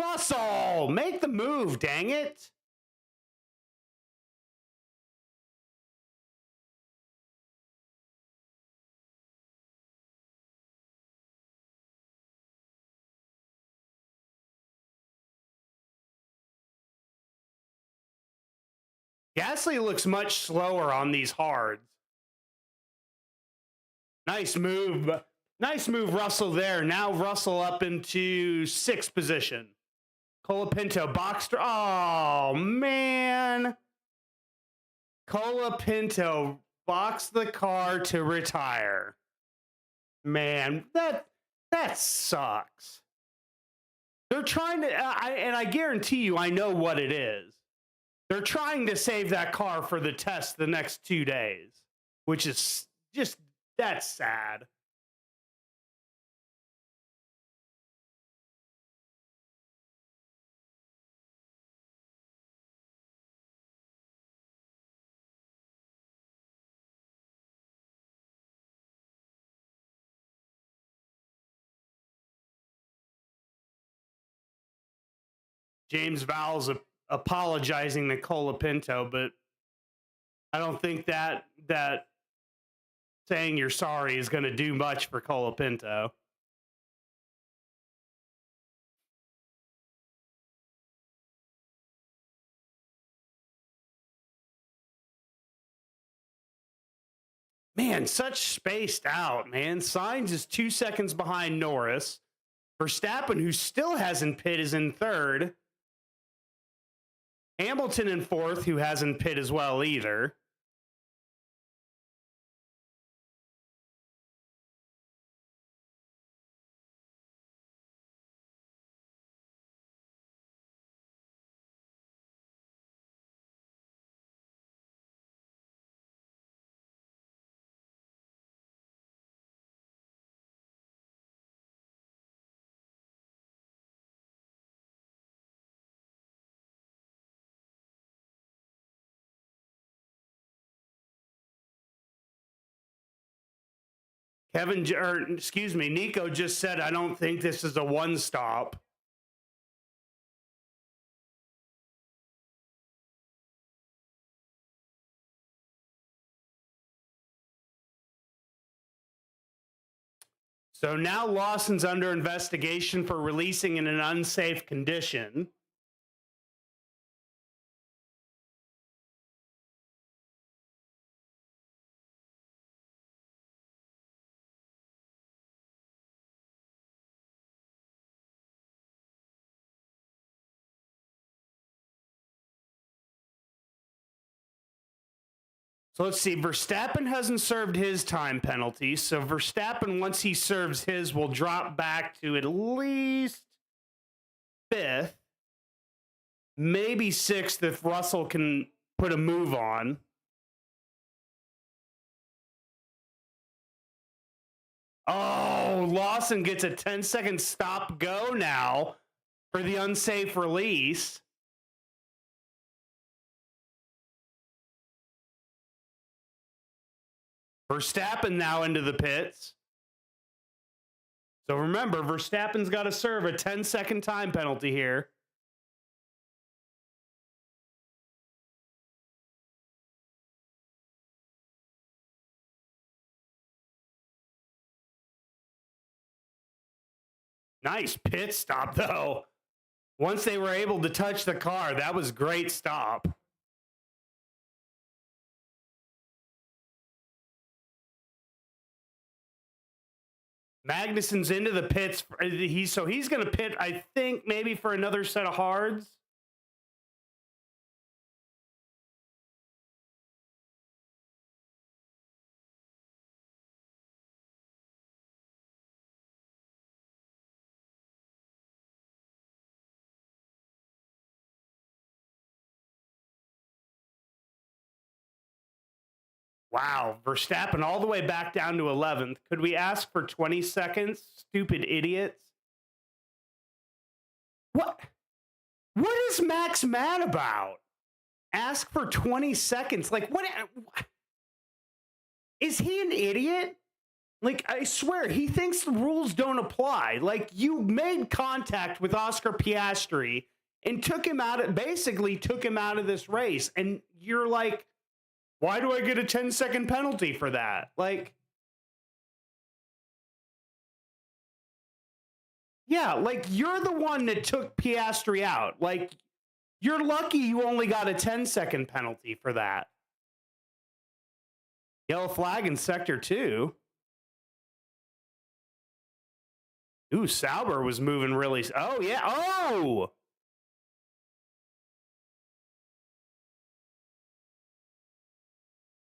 Russell, make the move, dang it. Gasly looks much slower on these hards. Nice move. Nice move, Russell, there. Now Russell up into 6th position. Colapinto boxed. Oh, man. Colapinto boxed the car to retire. Man, that sucks. They're trying to, and I guarantee you, I know what it is. They're trying to save that car for the test the next 2 days, which is just, that's sad. James Vowles apologizing to Colapinto, but I don't think that saying you're sorry is going to do much for Colapinto. Man, such spaced out, man. Sainz is 2 seconds behind Norris. Verstappen, who still hasn't pit, is in 3rd. Hamilton in 4th, who hasn't pit as well either. Nico just said, I don't think this is a one stop. So now Lawson's under investigation for releasing in an unsafe condition. So let's see. Verstappen hasn't served his time penalty. So Verstappen, once he serves his, will drop back to at least 5th, maybe 6th if Russell can put a move on. Oh, Lawson gets a 10-second stop go now for the unsafe release. Verstappen now into the pits. So remember, Verstappen's got to serve a 10-second time penalty here. Nice pit stop, though. Once they were able to touch the car, that was great stop. Magnussen's into the pits. He's going to pit, I think, maybe for another set of hards. Wow, Verstappen all the way back down to 11th. Could we ask for 20 seconds? Stupid idiots. What is Max mad about? Ask for 20 seconds. Like, what? Is he an idiot? Like, I swear, he thinks the rules don't apply. Like, you made contact with Oscar Piastri and basically took him out of this race. And you're like, why do I get a 10-second penalty for that? Like, yeah, like, you're the one that took Piastri out. Like, you're lucky you only got a 10-second penalty for that. Yellow flag in Sector 2. Ooh, Sauber was moving really... Oh, yeah. Oh!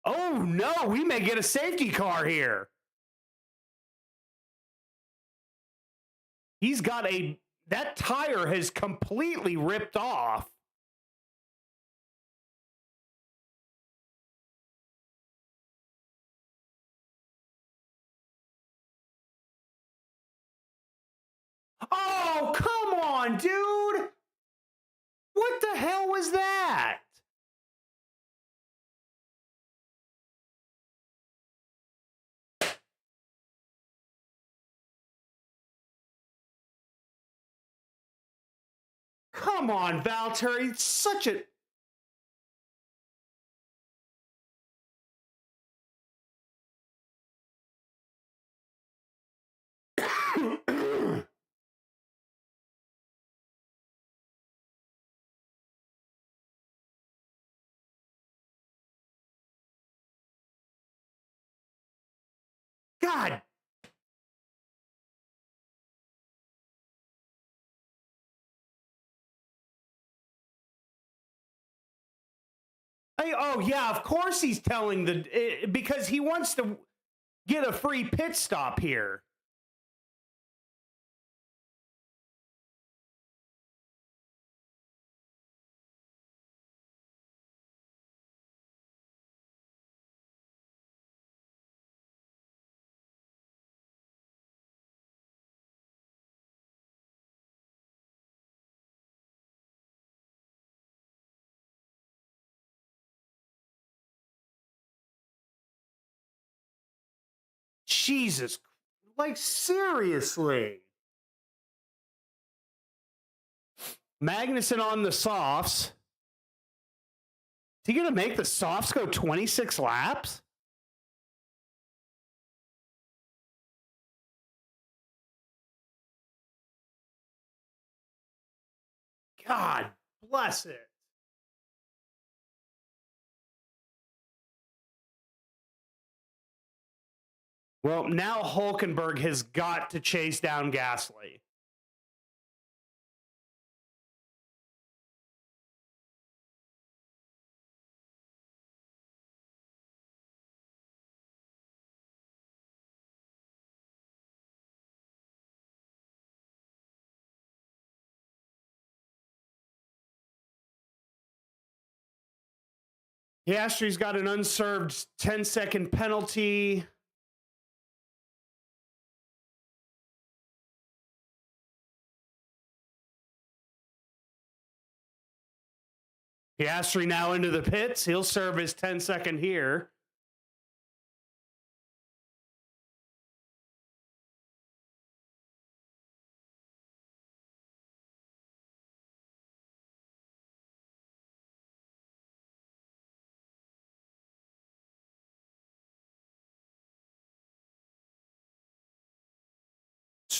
Oh, no, we may get a safety car here. He's got that tire has completely ripped off. Oh, come on, dude. What the hell was that? Come on, Valtteri. It's such a... God. Oh, yeah, of course he's telling because he wants to get a free pit stop here. Jesus, like, seriously. Magnussen on the softs. Is he going to make the softs go 26 laps? God bless it. Well, now Hülkenberg has got to chase down Gasly. Piastri's got an unserved 10-second penalty. Piastri now into the pits. He'll serve his 10-second here.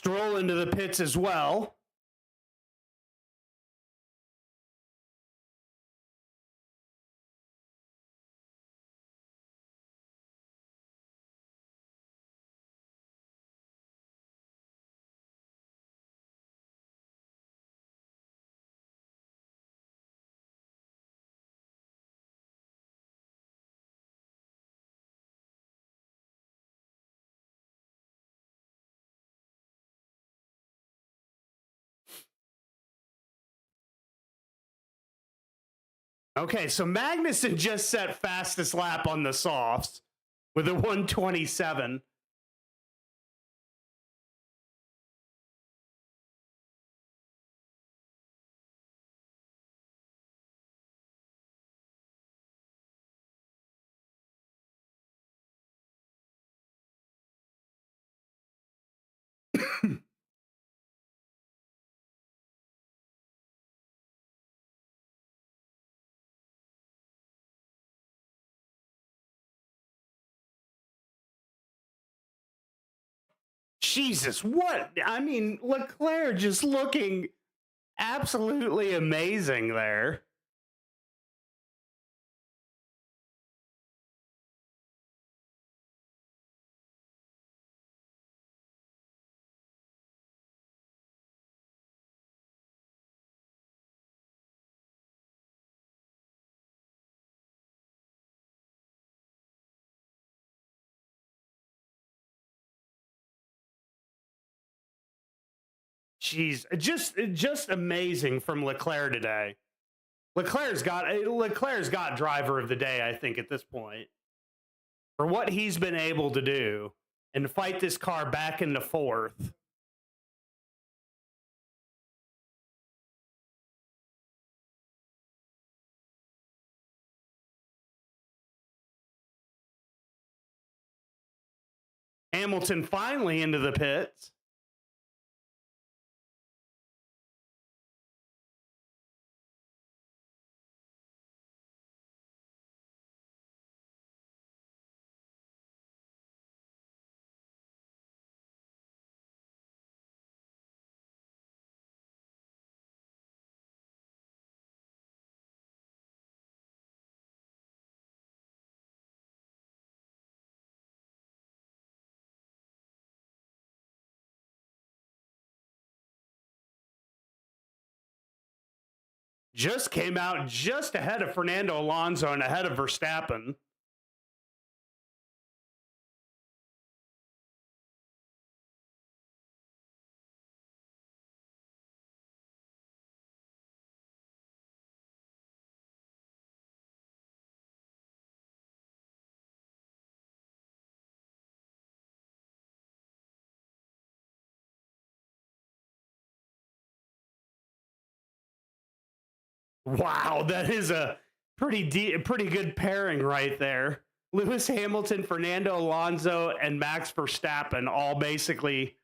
Stroll into the pits as well. Okay, so Magnussen just set fastest lap on the softs with a 127. Jesus, what? I mean, Leclerc just looking absolutely amazing there. Jeez, just amazing from Leclerc today. Leclerc's got driver of the day, I think, at this point. For what he's been able to do and fight this car back into fourth. Hamilton finally into the pits. Just came out just ahead of Fernando Alonso and ahead of Verstappen. Wow, that is a pretty good pairing right there. Lewis Hamilton, Fernando Alonso, and Max Verstappen all basically.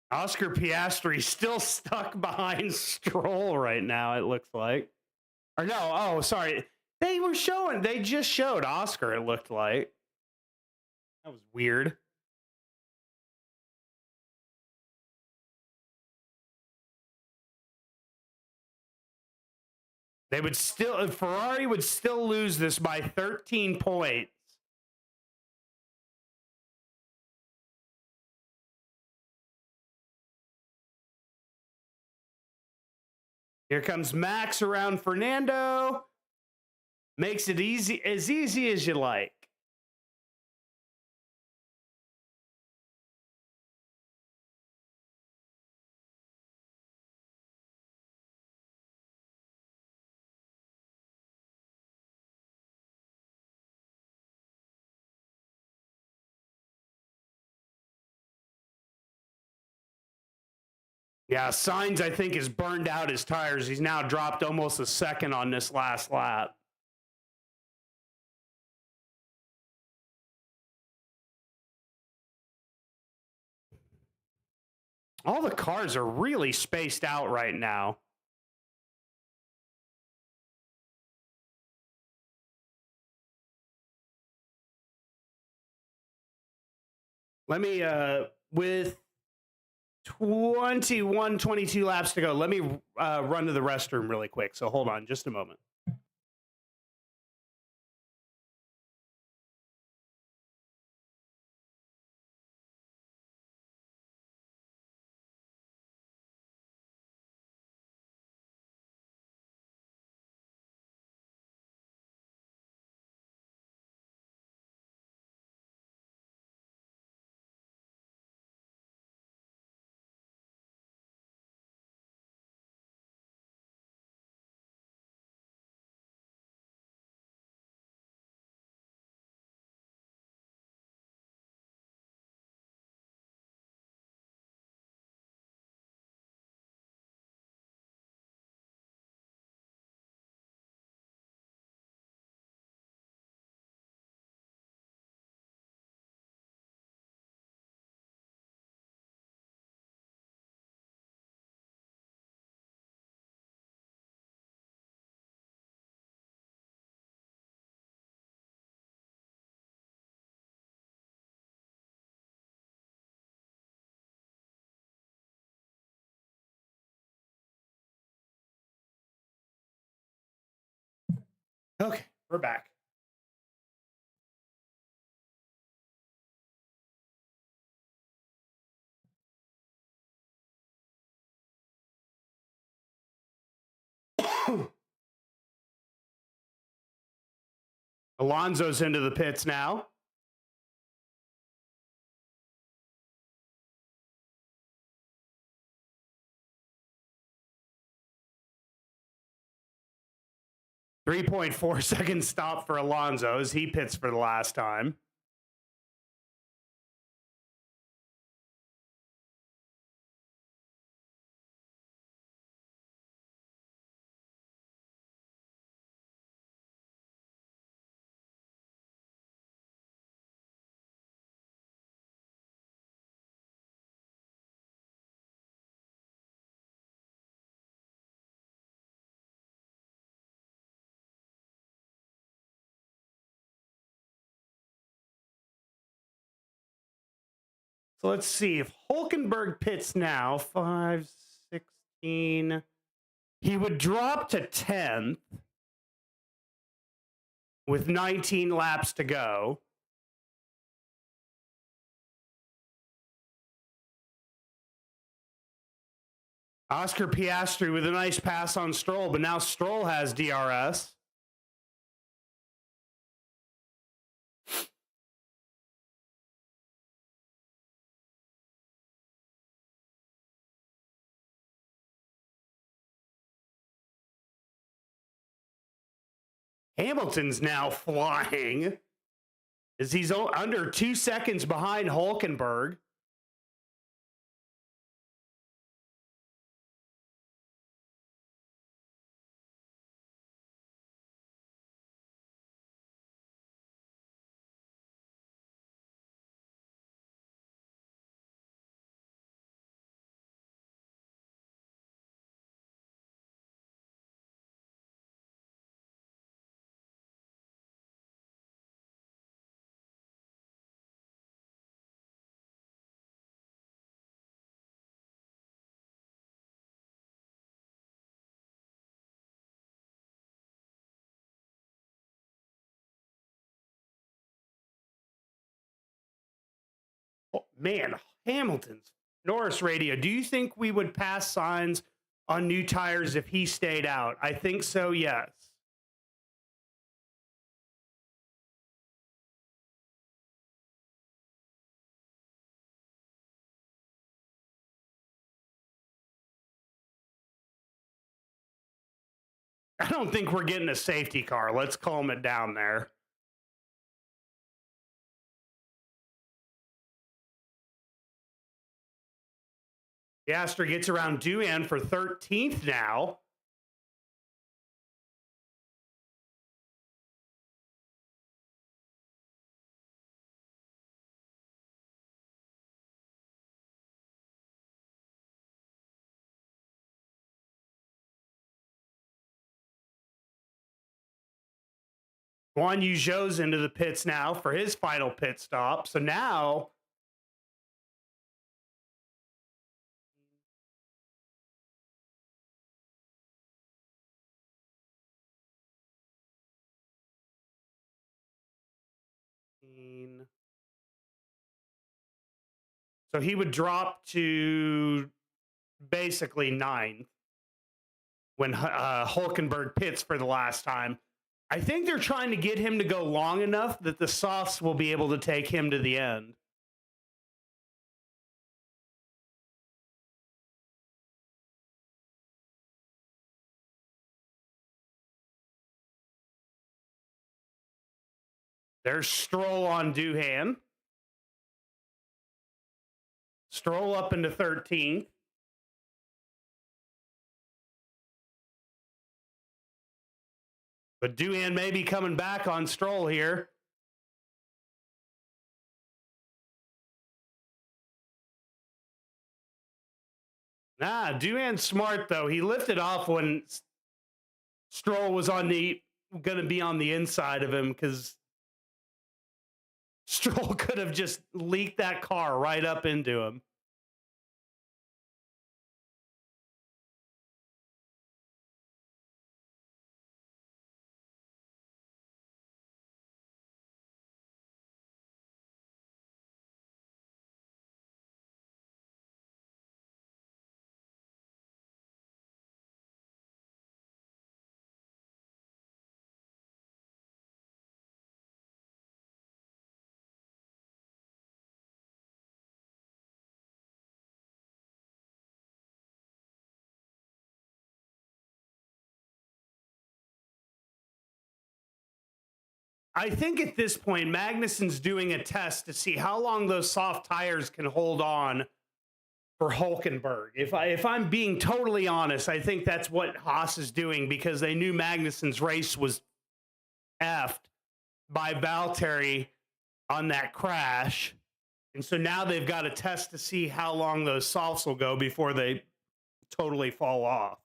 Oscar Piastri still stuck behind Stroll right now, it looks like. Or no, oh, sorry. They just showed Oscar, it looked like. That was weird. Ferrari would still lose this by 13 points. Here comes Max around Fernando. Makes it easy as you like. Yeah, Sainz, I think, has burned out his tires. He's now dropped almost a second on this last lap. All the cars are really spaced out right now. Let me, with 22 laps to go, let me run to the restroom really quick. So hold on just a moment. Okay, we're back. Alonso's into the pits now. .4 second stop for Alonso as he pits for the last time. So let's see if Hulkenberg pits now, 5, 16. He would drop to 10th with 19 laps to go. Oscar Piastri with a nice pass on Stroll, but now Stroll has DRS. Hamilton's now flying as he's under 2 seconds behind Hulkenberg. Oh, man, Hamilton's Norris radio. Do you think we would pass Sainz on new tires if he stayed out? I think so, yes. I don't think we're getting a safety car. Let's calm it down there. Piastri gets around Duhan for 13th now. Guan Yu Zhou's into the pits now for his final pit stop. So now so he would drop to basically 9th when Hulkenberg pits for the last time. I think they're trying to get him to go long enough that the softs will be able to take him to the end. There's Stroll on Duhan. Stroll up into 13th. But Duhan may be coming back on Stroll here. Nah, Duhan's smart, though. He lifted off when Stroll was on the going to be on the inside of him because Stroll could have just leaked that car right up into him. I think at this point, Magnussen's doing a test to see how long those soft tires can hold on for Hulkenberg. If I'm being totally honest, I think that's what Haas is doing because they knew Magnussen's race was effed by Valtteri on that crash. And so now they've got a test to see how long those softs will go before they totally fall off.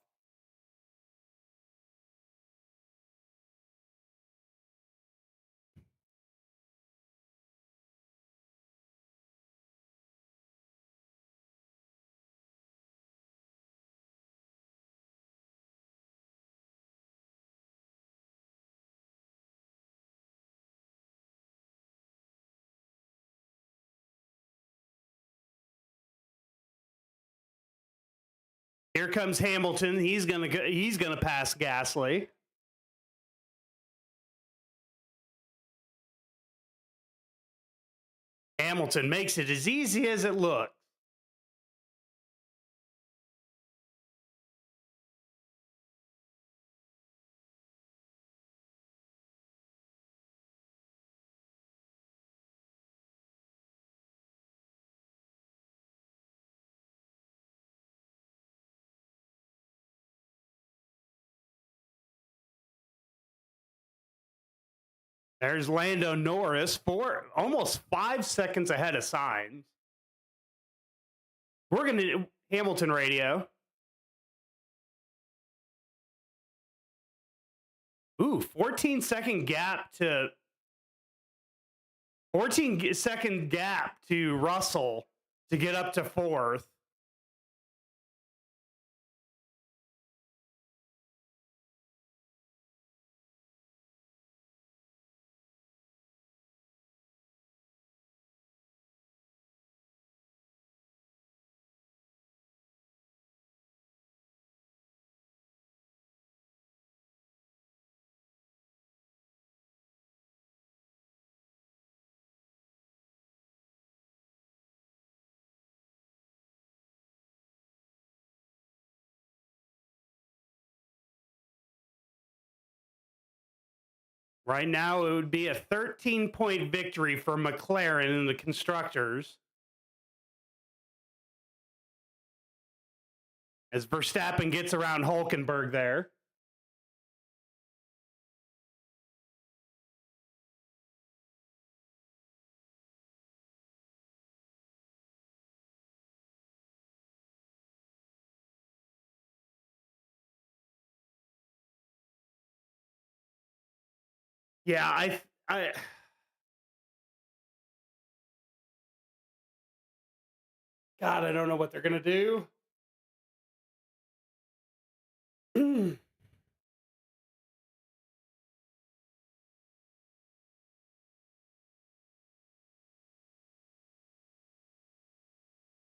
Here comes Hamilton. He's gonna pass Gasly. Hamilton makes it as easy as it looks. There's Lando Norris, almost 5 seconds ahead of Sainz. We're going to Hamilton radio. Ooh, 14-second gap to 14-second gap to Russell to get up to 4th. Right now, it would be a 13-point victory for McLaren in the Constructors. as Verstappen gets around Hulkenberg there. Yeah, God, I don't know what they're gonna do.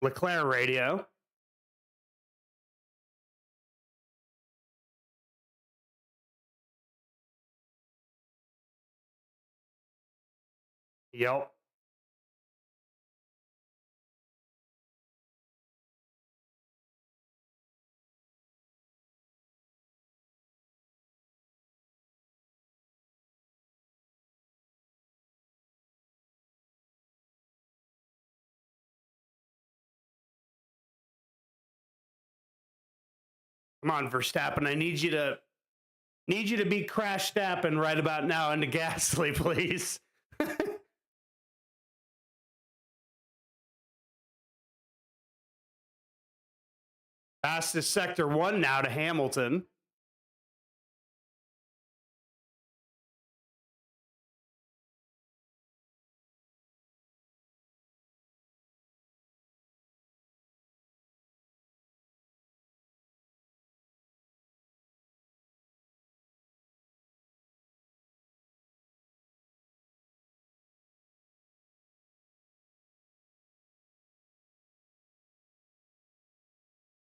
Leclerc radio. Yep. Come on, Verstappen. I need you to be crash stapping right about now into Gasly, please. Fastest sector 1 now to Hamilton.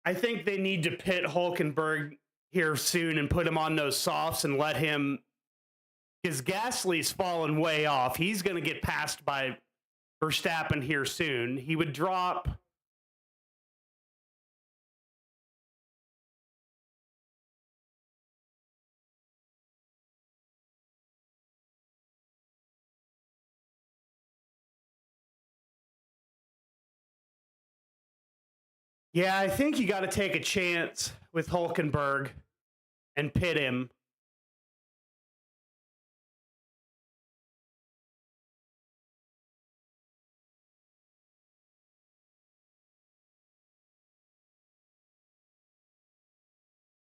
I think they need to pit Hulkenberg here soon and put him on those softs and let him, because Gasly's fallen way off. He's going to get passed by Verstappen here soon. He would drop. Yeah, I think you got to take a chance with Hulkenberg and pit him.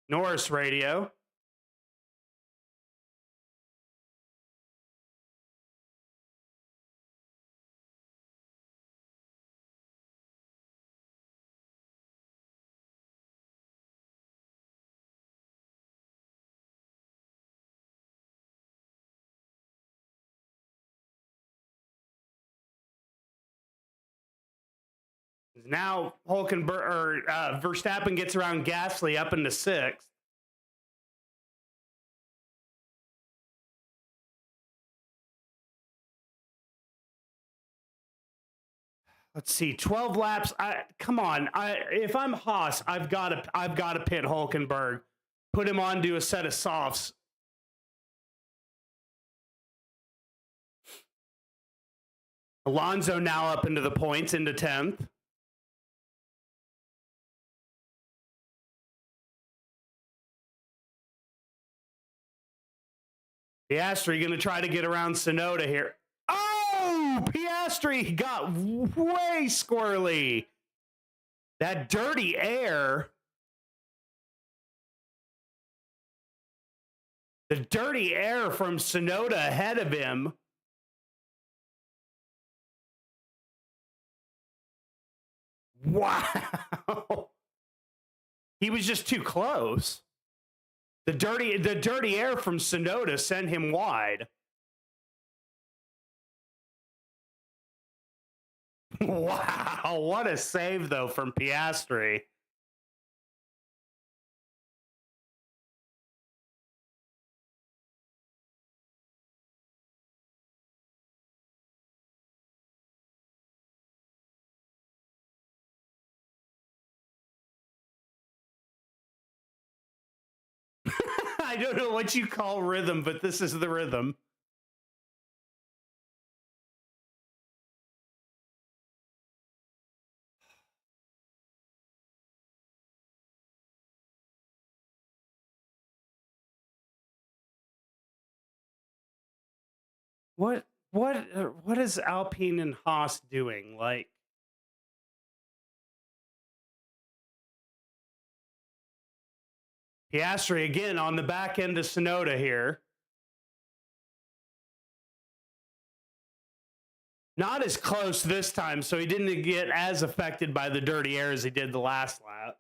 Norris radio. Now Verstappen gets around Gasly up into 6th. Let's see, 12 laps. Come on. If I'm Haas, I've got to pit Hulkenberg, put him onto a set of softs. Alonso now up into the points, into 10th. Piastri going to try to get around Tsunoda here. Oh, Piastri got way squirrely. That dirty air. The dirty air from Tsunoda ahead of him. Wow. He was just too close. The dirty air from Tsunoda sent him wide. Wow, what a save though from Piastri. I don't know what you call rhythm, but this is the rhythm. what is Alpine and Haas doing? Like, Piastri again on the back end of Sonoda here. Not as close this time, so he didn't get as affected by the dirty air as he did the last lap.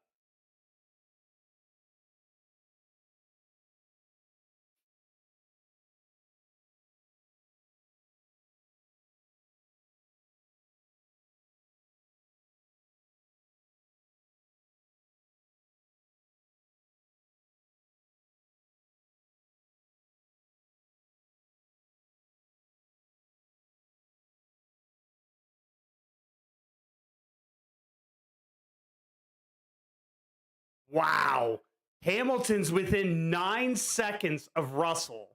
Wow. Hamilton's within 9 seconds of Russell.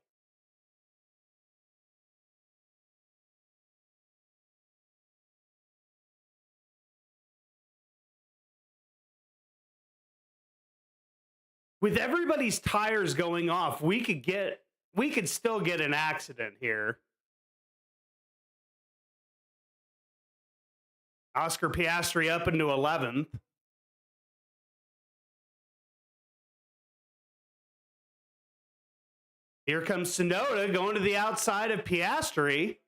With everybody's tires going off, we could still get an accident here. Oscar Piastri up into 11th. Here comes Sonoda going to the outside of Piastri.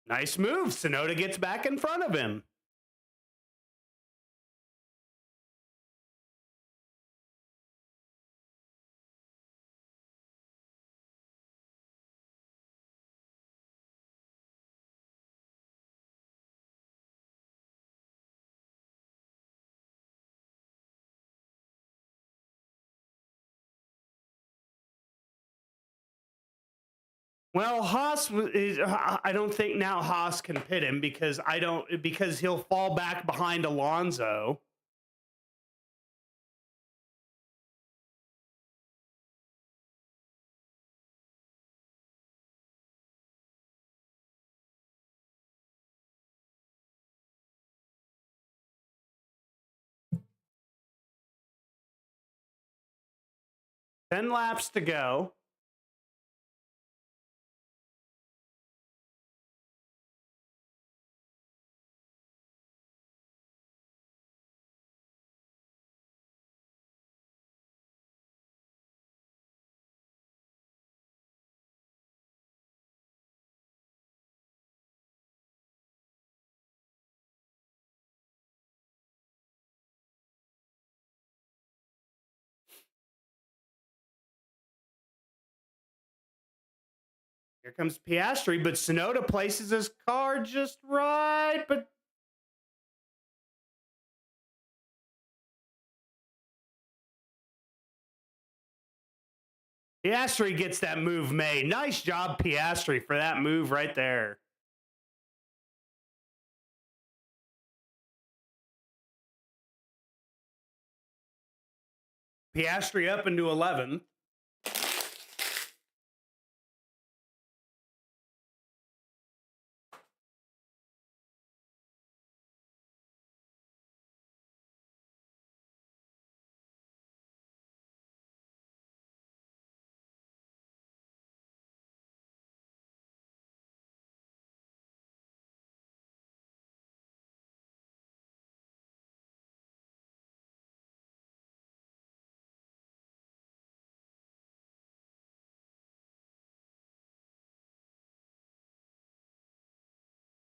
Nice move. Sonoda gets back in front of him. Well, Haas is. I don't think now Haas can pit him because he'll fall back behind Alonso. Ten laps to go. Here comes Piastri, but Sonoda places his car just right. But Piastri gets that move made. Nice job, Piastri, for that move right there. Piastri up into 11th.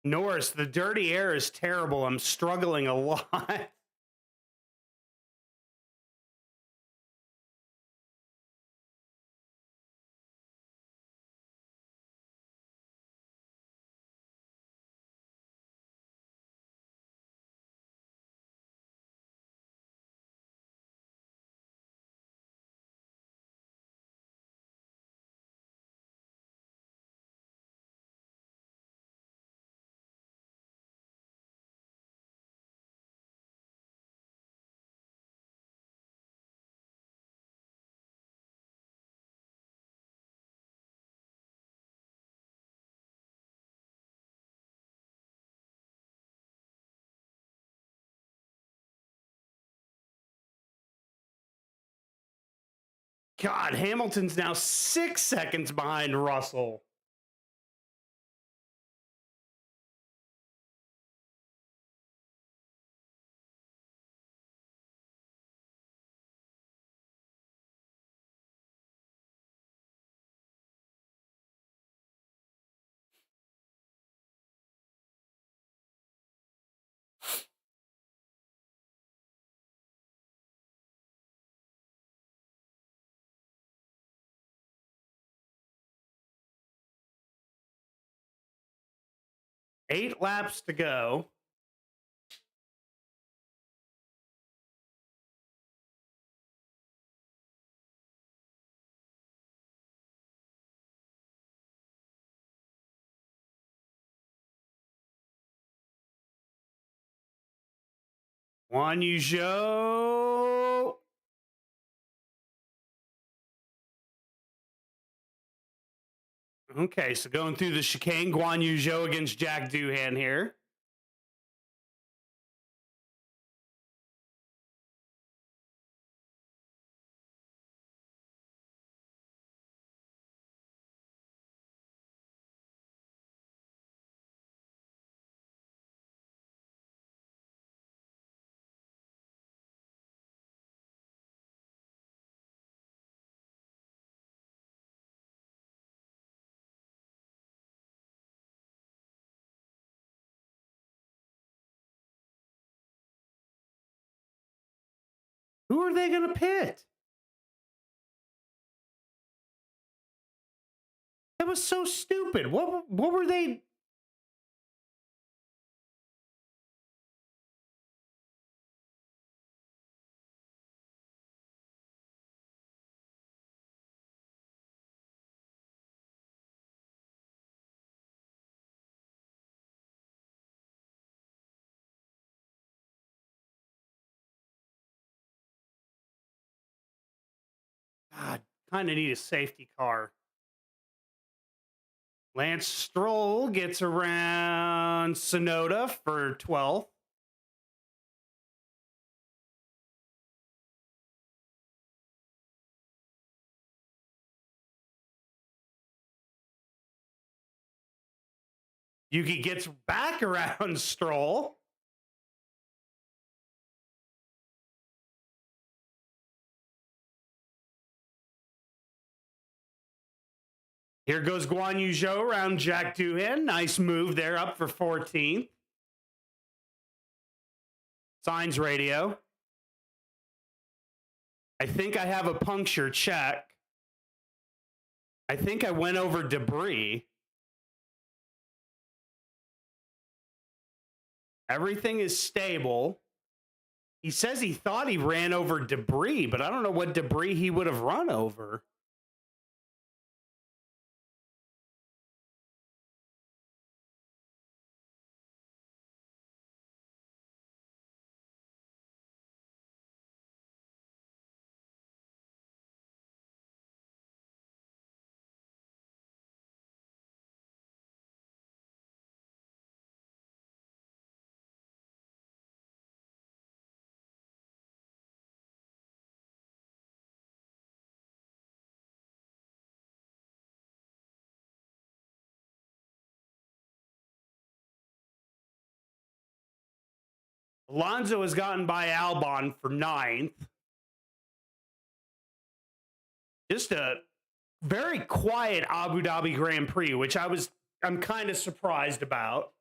Norris, the dirty air is terrible. I'm struggling a lot. God, Hamilton's now 6 seconds behind Russell. Eight laps to go. Guan Yu Zhou. Okay, so going through the chicane, Guan Yu Zhou against Jack Doohan here. Who are they going to pit? That was so stupid. What were they? God, kind of need a safety car. Lance Stroll gets around Sonoda for 12th. Yuki gets back around Stroll. Here goes Guan Yu Zhou around Jack Doohan. Nice move there, up for 14th. Signs radio. I think I have a puncture. Check. I think I went over debris. Everything is stable. He says he thought he ran over debris, but I don't know what debris he would have run over. Alonso has gotten by Albon for 9th. Just a very quiet Abu Dhabi Grand Prix, which I'm kind of surprised about.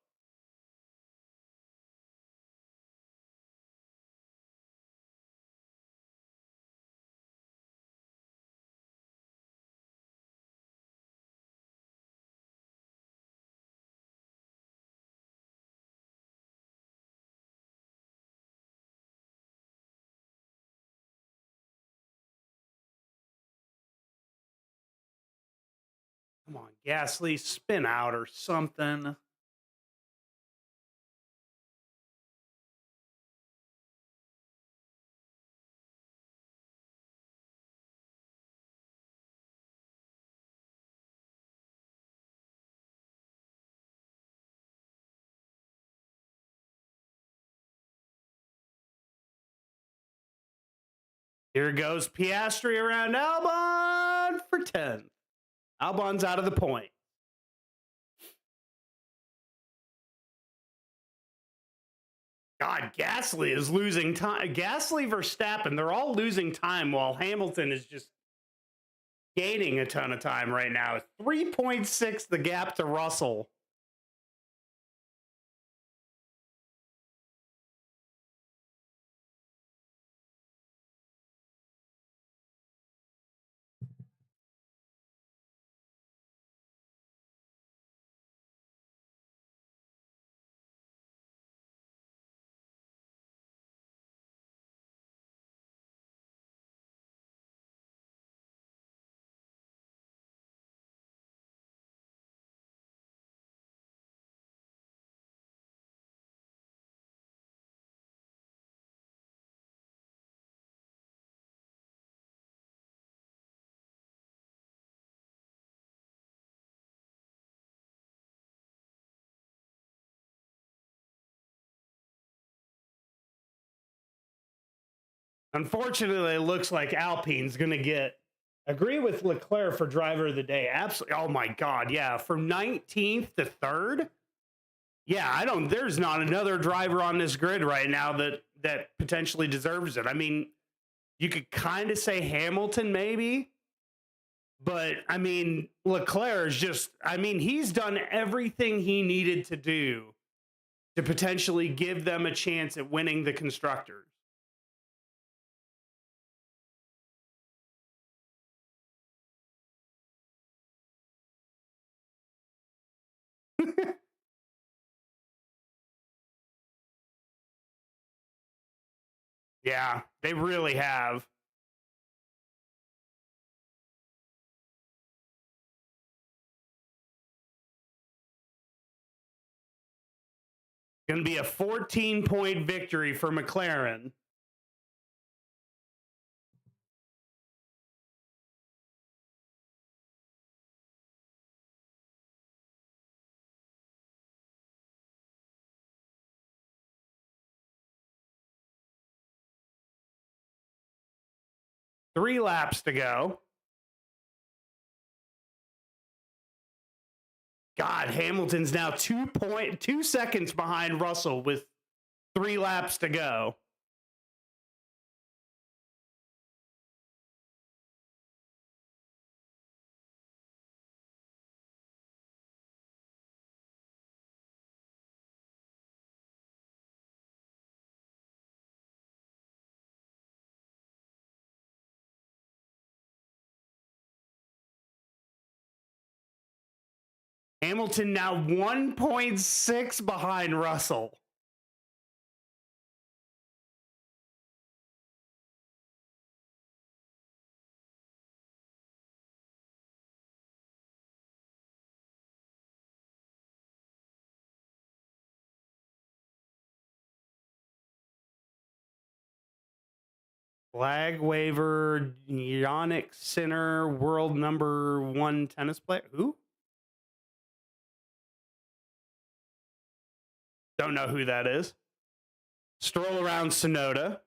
Come on, Gasly, spin out or something. Here goes Piastri around Albon for 10th. Albon's out of the point. God, Gasly is losing time. Gasly, Verstappen, they're all losing time while Hamilton is just gaining a ton of time right now. 3.6 the gap to Russell. Unfortunately, it looks like Alpine's going to get agree with Leclerc for driver of the day. Absolutely. Oh my God. Yeah. From 19th to 3rd. Yeah. There's not another driver on this grid right now that potentially deserves it. I mean, you could kind of say Hamilton maybe, but I mean, Leclerc is just, I mean, he's done everything he needed to do to potentially give them a chance at winning the Constructors. Yeah, they really have. Going to be a 14-point victory for McLaren. Three laps to go. God, Hamilton's now 2 seconds behind Russell with 3 laps to go. Hamilton now 1.6 behind Russell. Flag waiver, Yannick Sinner, world number 1 tennis player. Who? Don't know who that is. Stroll around Sonoda.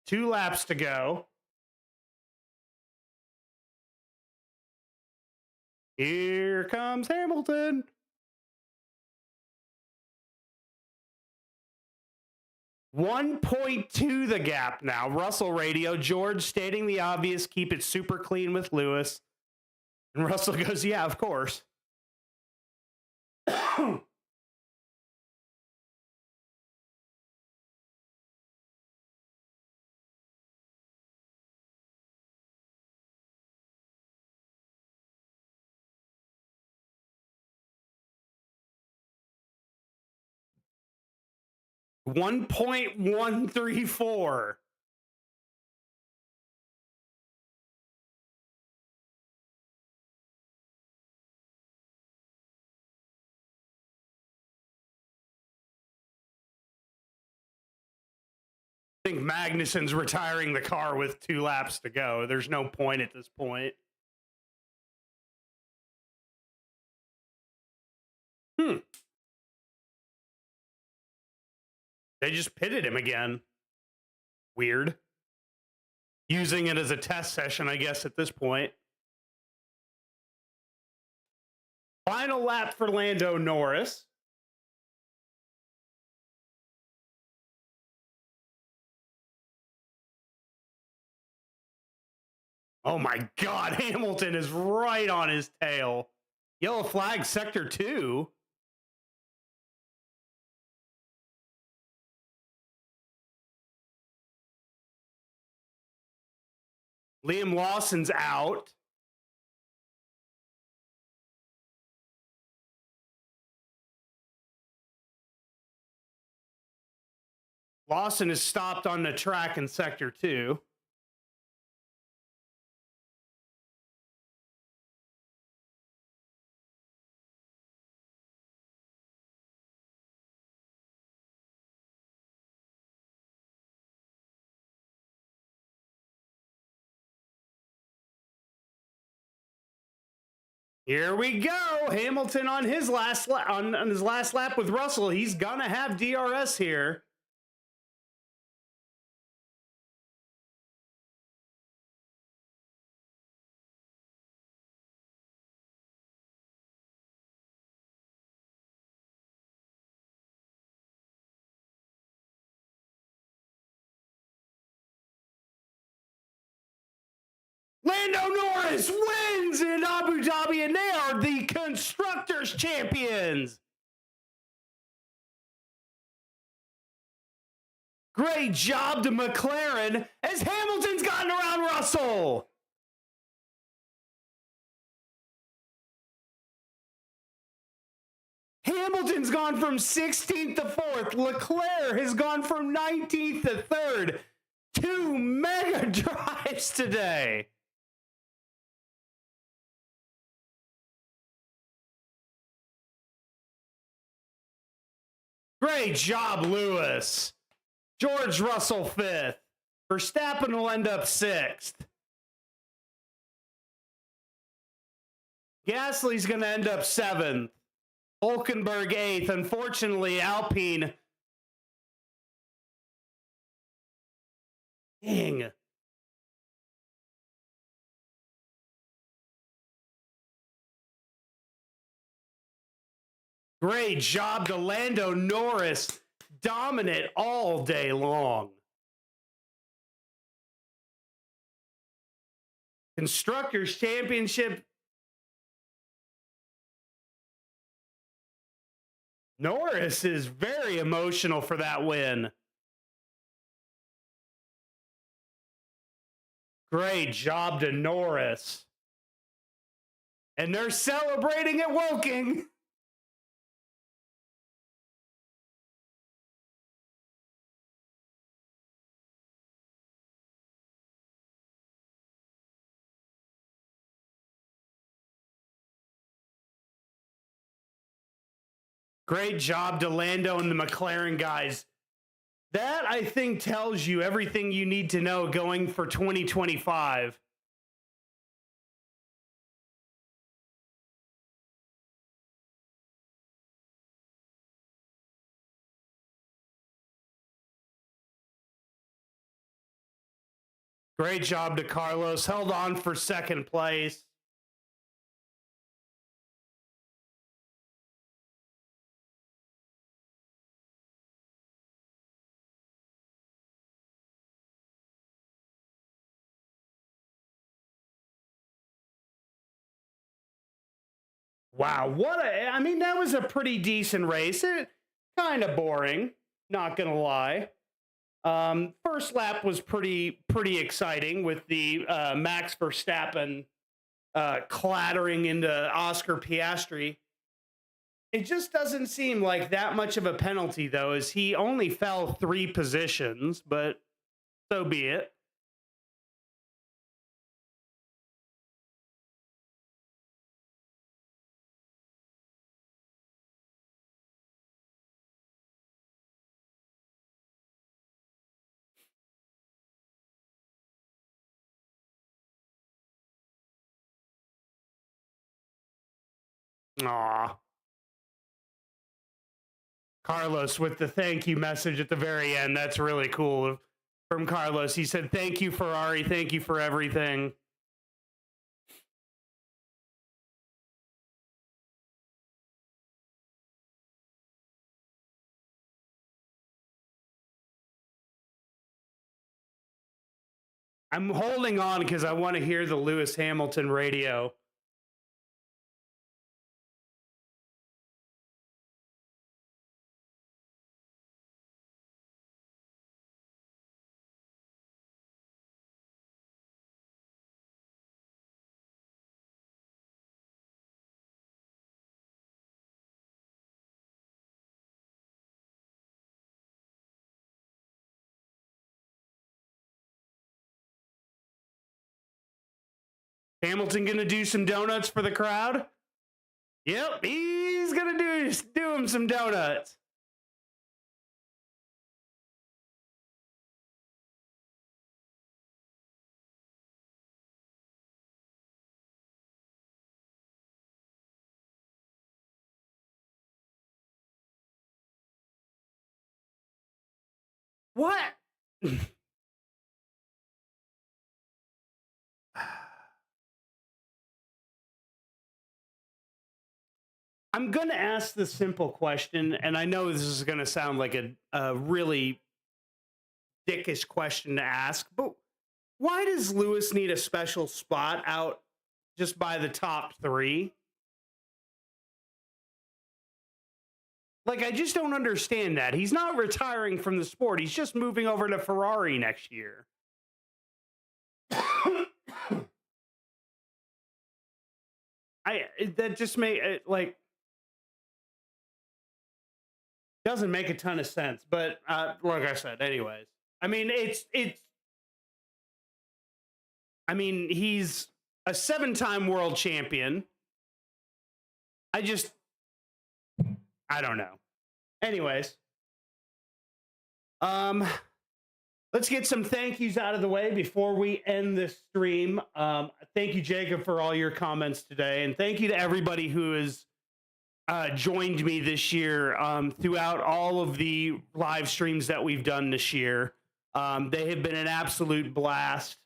Two laps to go. Here comes Hamilton. .2 the gap now. Russell radio. George stating the obvious. Keep it super clean with Lewis. And Russell goes, yeah, of course. .134. I think Magnussen's retiring the car with 2 laps to go. There's no point at this point. They just pitted him again. Weird. Using it as a test session, I guess, at this point. Final lap for Lando Norris. Oh my God, Hamilton is right on his tail. Yellow flag, sector 2. Liam Lawson's out. Lawson is stopped on the track in sector 2. Here we go. Hamilton on his last on his last lap with Russell. He's gonna have DRS here. Lando Norris wins in Abu Dhabi, and they are the Constructors champions. Great job to McLaren as Hamilton's gotten around Russell. Hamilton's gone from 16th to 4th. Leclerc has gone from 19th to 3rd. 2 mega drives today. Great job, Lewis. George Russell 5th. Verstappen will end up 6th. Gasly's going to end up 7th. Hulkenberg 8th. Unfortunately, Alpine. Dang. Great job to Lando Norris. Dominant all day long. Constructors Championship. Norris is very emotional for that win. Great job to Norris. And they're celebrating at Woking. Great job to Lando and the McLaren guys. That, I think, tells you everything you need to know going for 2025. Great job to Carlos. Held on for 2nd place. Wow, I mean, that was a pretty decent race. Kind of boring, not gonna lie. First lap was pretty exciting with the Max Verstappen clattering into Oscar Piastri. It just doesn't seem like that much of a penalty, though, as he only fell 3 positions, but so be it. Aw. Carlos with the thank you message at the very end. That's really cool from Carlos. He said, "Thank you, Ferrari. Thank you for everything." I'm holding on because I want to hear the Lewis Hamilton radio. Hamilton gonna do some donuts for the crowd? Yep, he's gonna do him some donuts. What? I'm going to ask the simple question, and I know this is going to sound like a really dickish question to ask, but why does Lewis need a special spot out just by the top three? Like, I just don't understand that. He's not retiring from the sport. He's just moving over to Ferrari next year. That just like doesn't make a ton of sense. But like I said, anyways, I mean, I mean, he's a 7-time world champion. I don't know. Anyways, let's get some thank yous out of the way before we end this stream. Thank you, Jacob, for all your comments today, and thank you to everybody who has joined me this year throughout all of the live streams that we've done this year. They have been an absolute blast.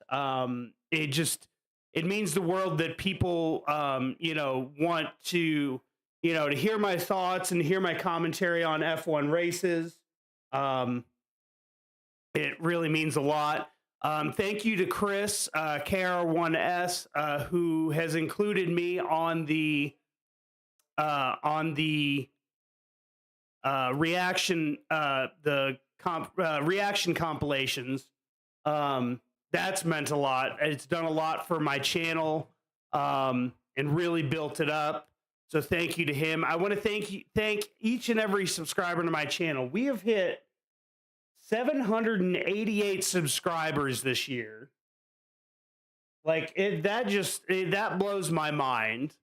It means the world that people want to to hear my thoughts and hear my commentary on F1 races. It really means a lot. Thank you to Chris, KR1S, who has included me on the reaction, reaction compilations. That's meant a lot. It's done a lot for my channel, and really built it up. So thank you to him. I want to thank each and every subscriber to my channel. We have hit 788 subscribers this year. Like that blows my mind.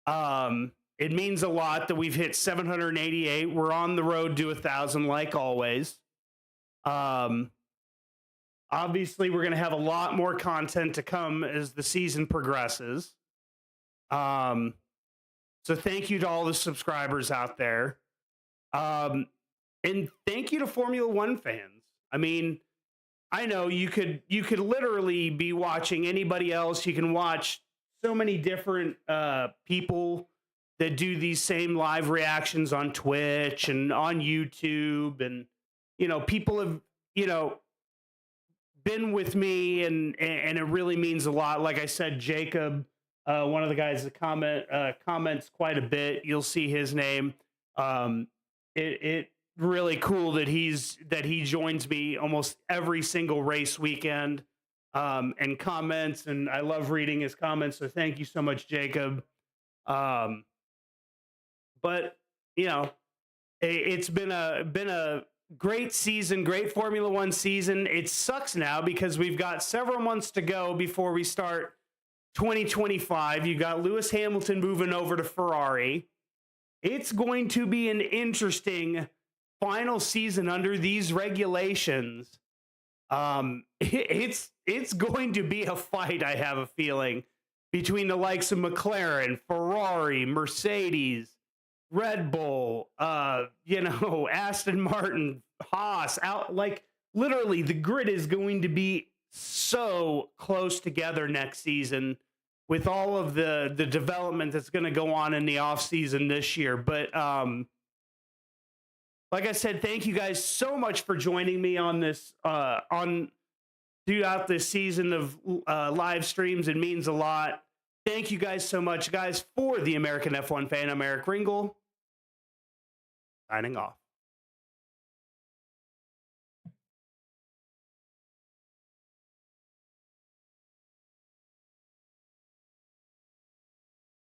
It means a lot that we've hit 788. We're on the road to 1,000, like always. Obviously, we're going to have a lot more content to come as the season progresses. So thank you to all the subscribers out there. And thank you to Formula One fans. I mean, I know you could literally be watching anybody else. You can watch so many different people that do these same live reactions on Twitch and on YouTube. And, people have, been with me and it really means a lot. Like I said, Jacob, one of the guys that comments quite a bit. You'll see his name. It really cool that he joins me almost every single race weekend, and comments, and I love reading his comments. So thank you so much, Jacob. But it's been a great season, great Formula One season. It sucks now because we've got several months to go before we start 2025. You got Lewis Hamilton moving over to Ferrari. It's going to be an interesting final season under these regulations. It's going to be a fight, I have a feeling. between the likes of McLaren, Ferrari, Mercedes, Red Bull, Aston Martin, Haas, out like literally the grid is going to be so close together next season with all of the development that's going to go on in the off season this year. But like I said, thank you guys so much for joining me on this throughout this season of live streams. It means a lot. Thank you guys so much, guys. For the American F1 fan, I'm Eric Ringel, signing off.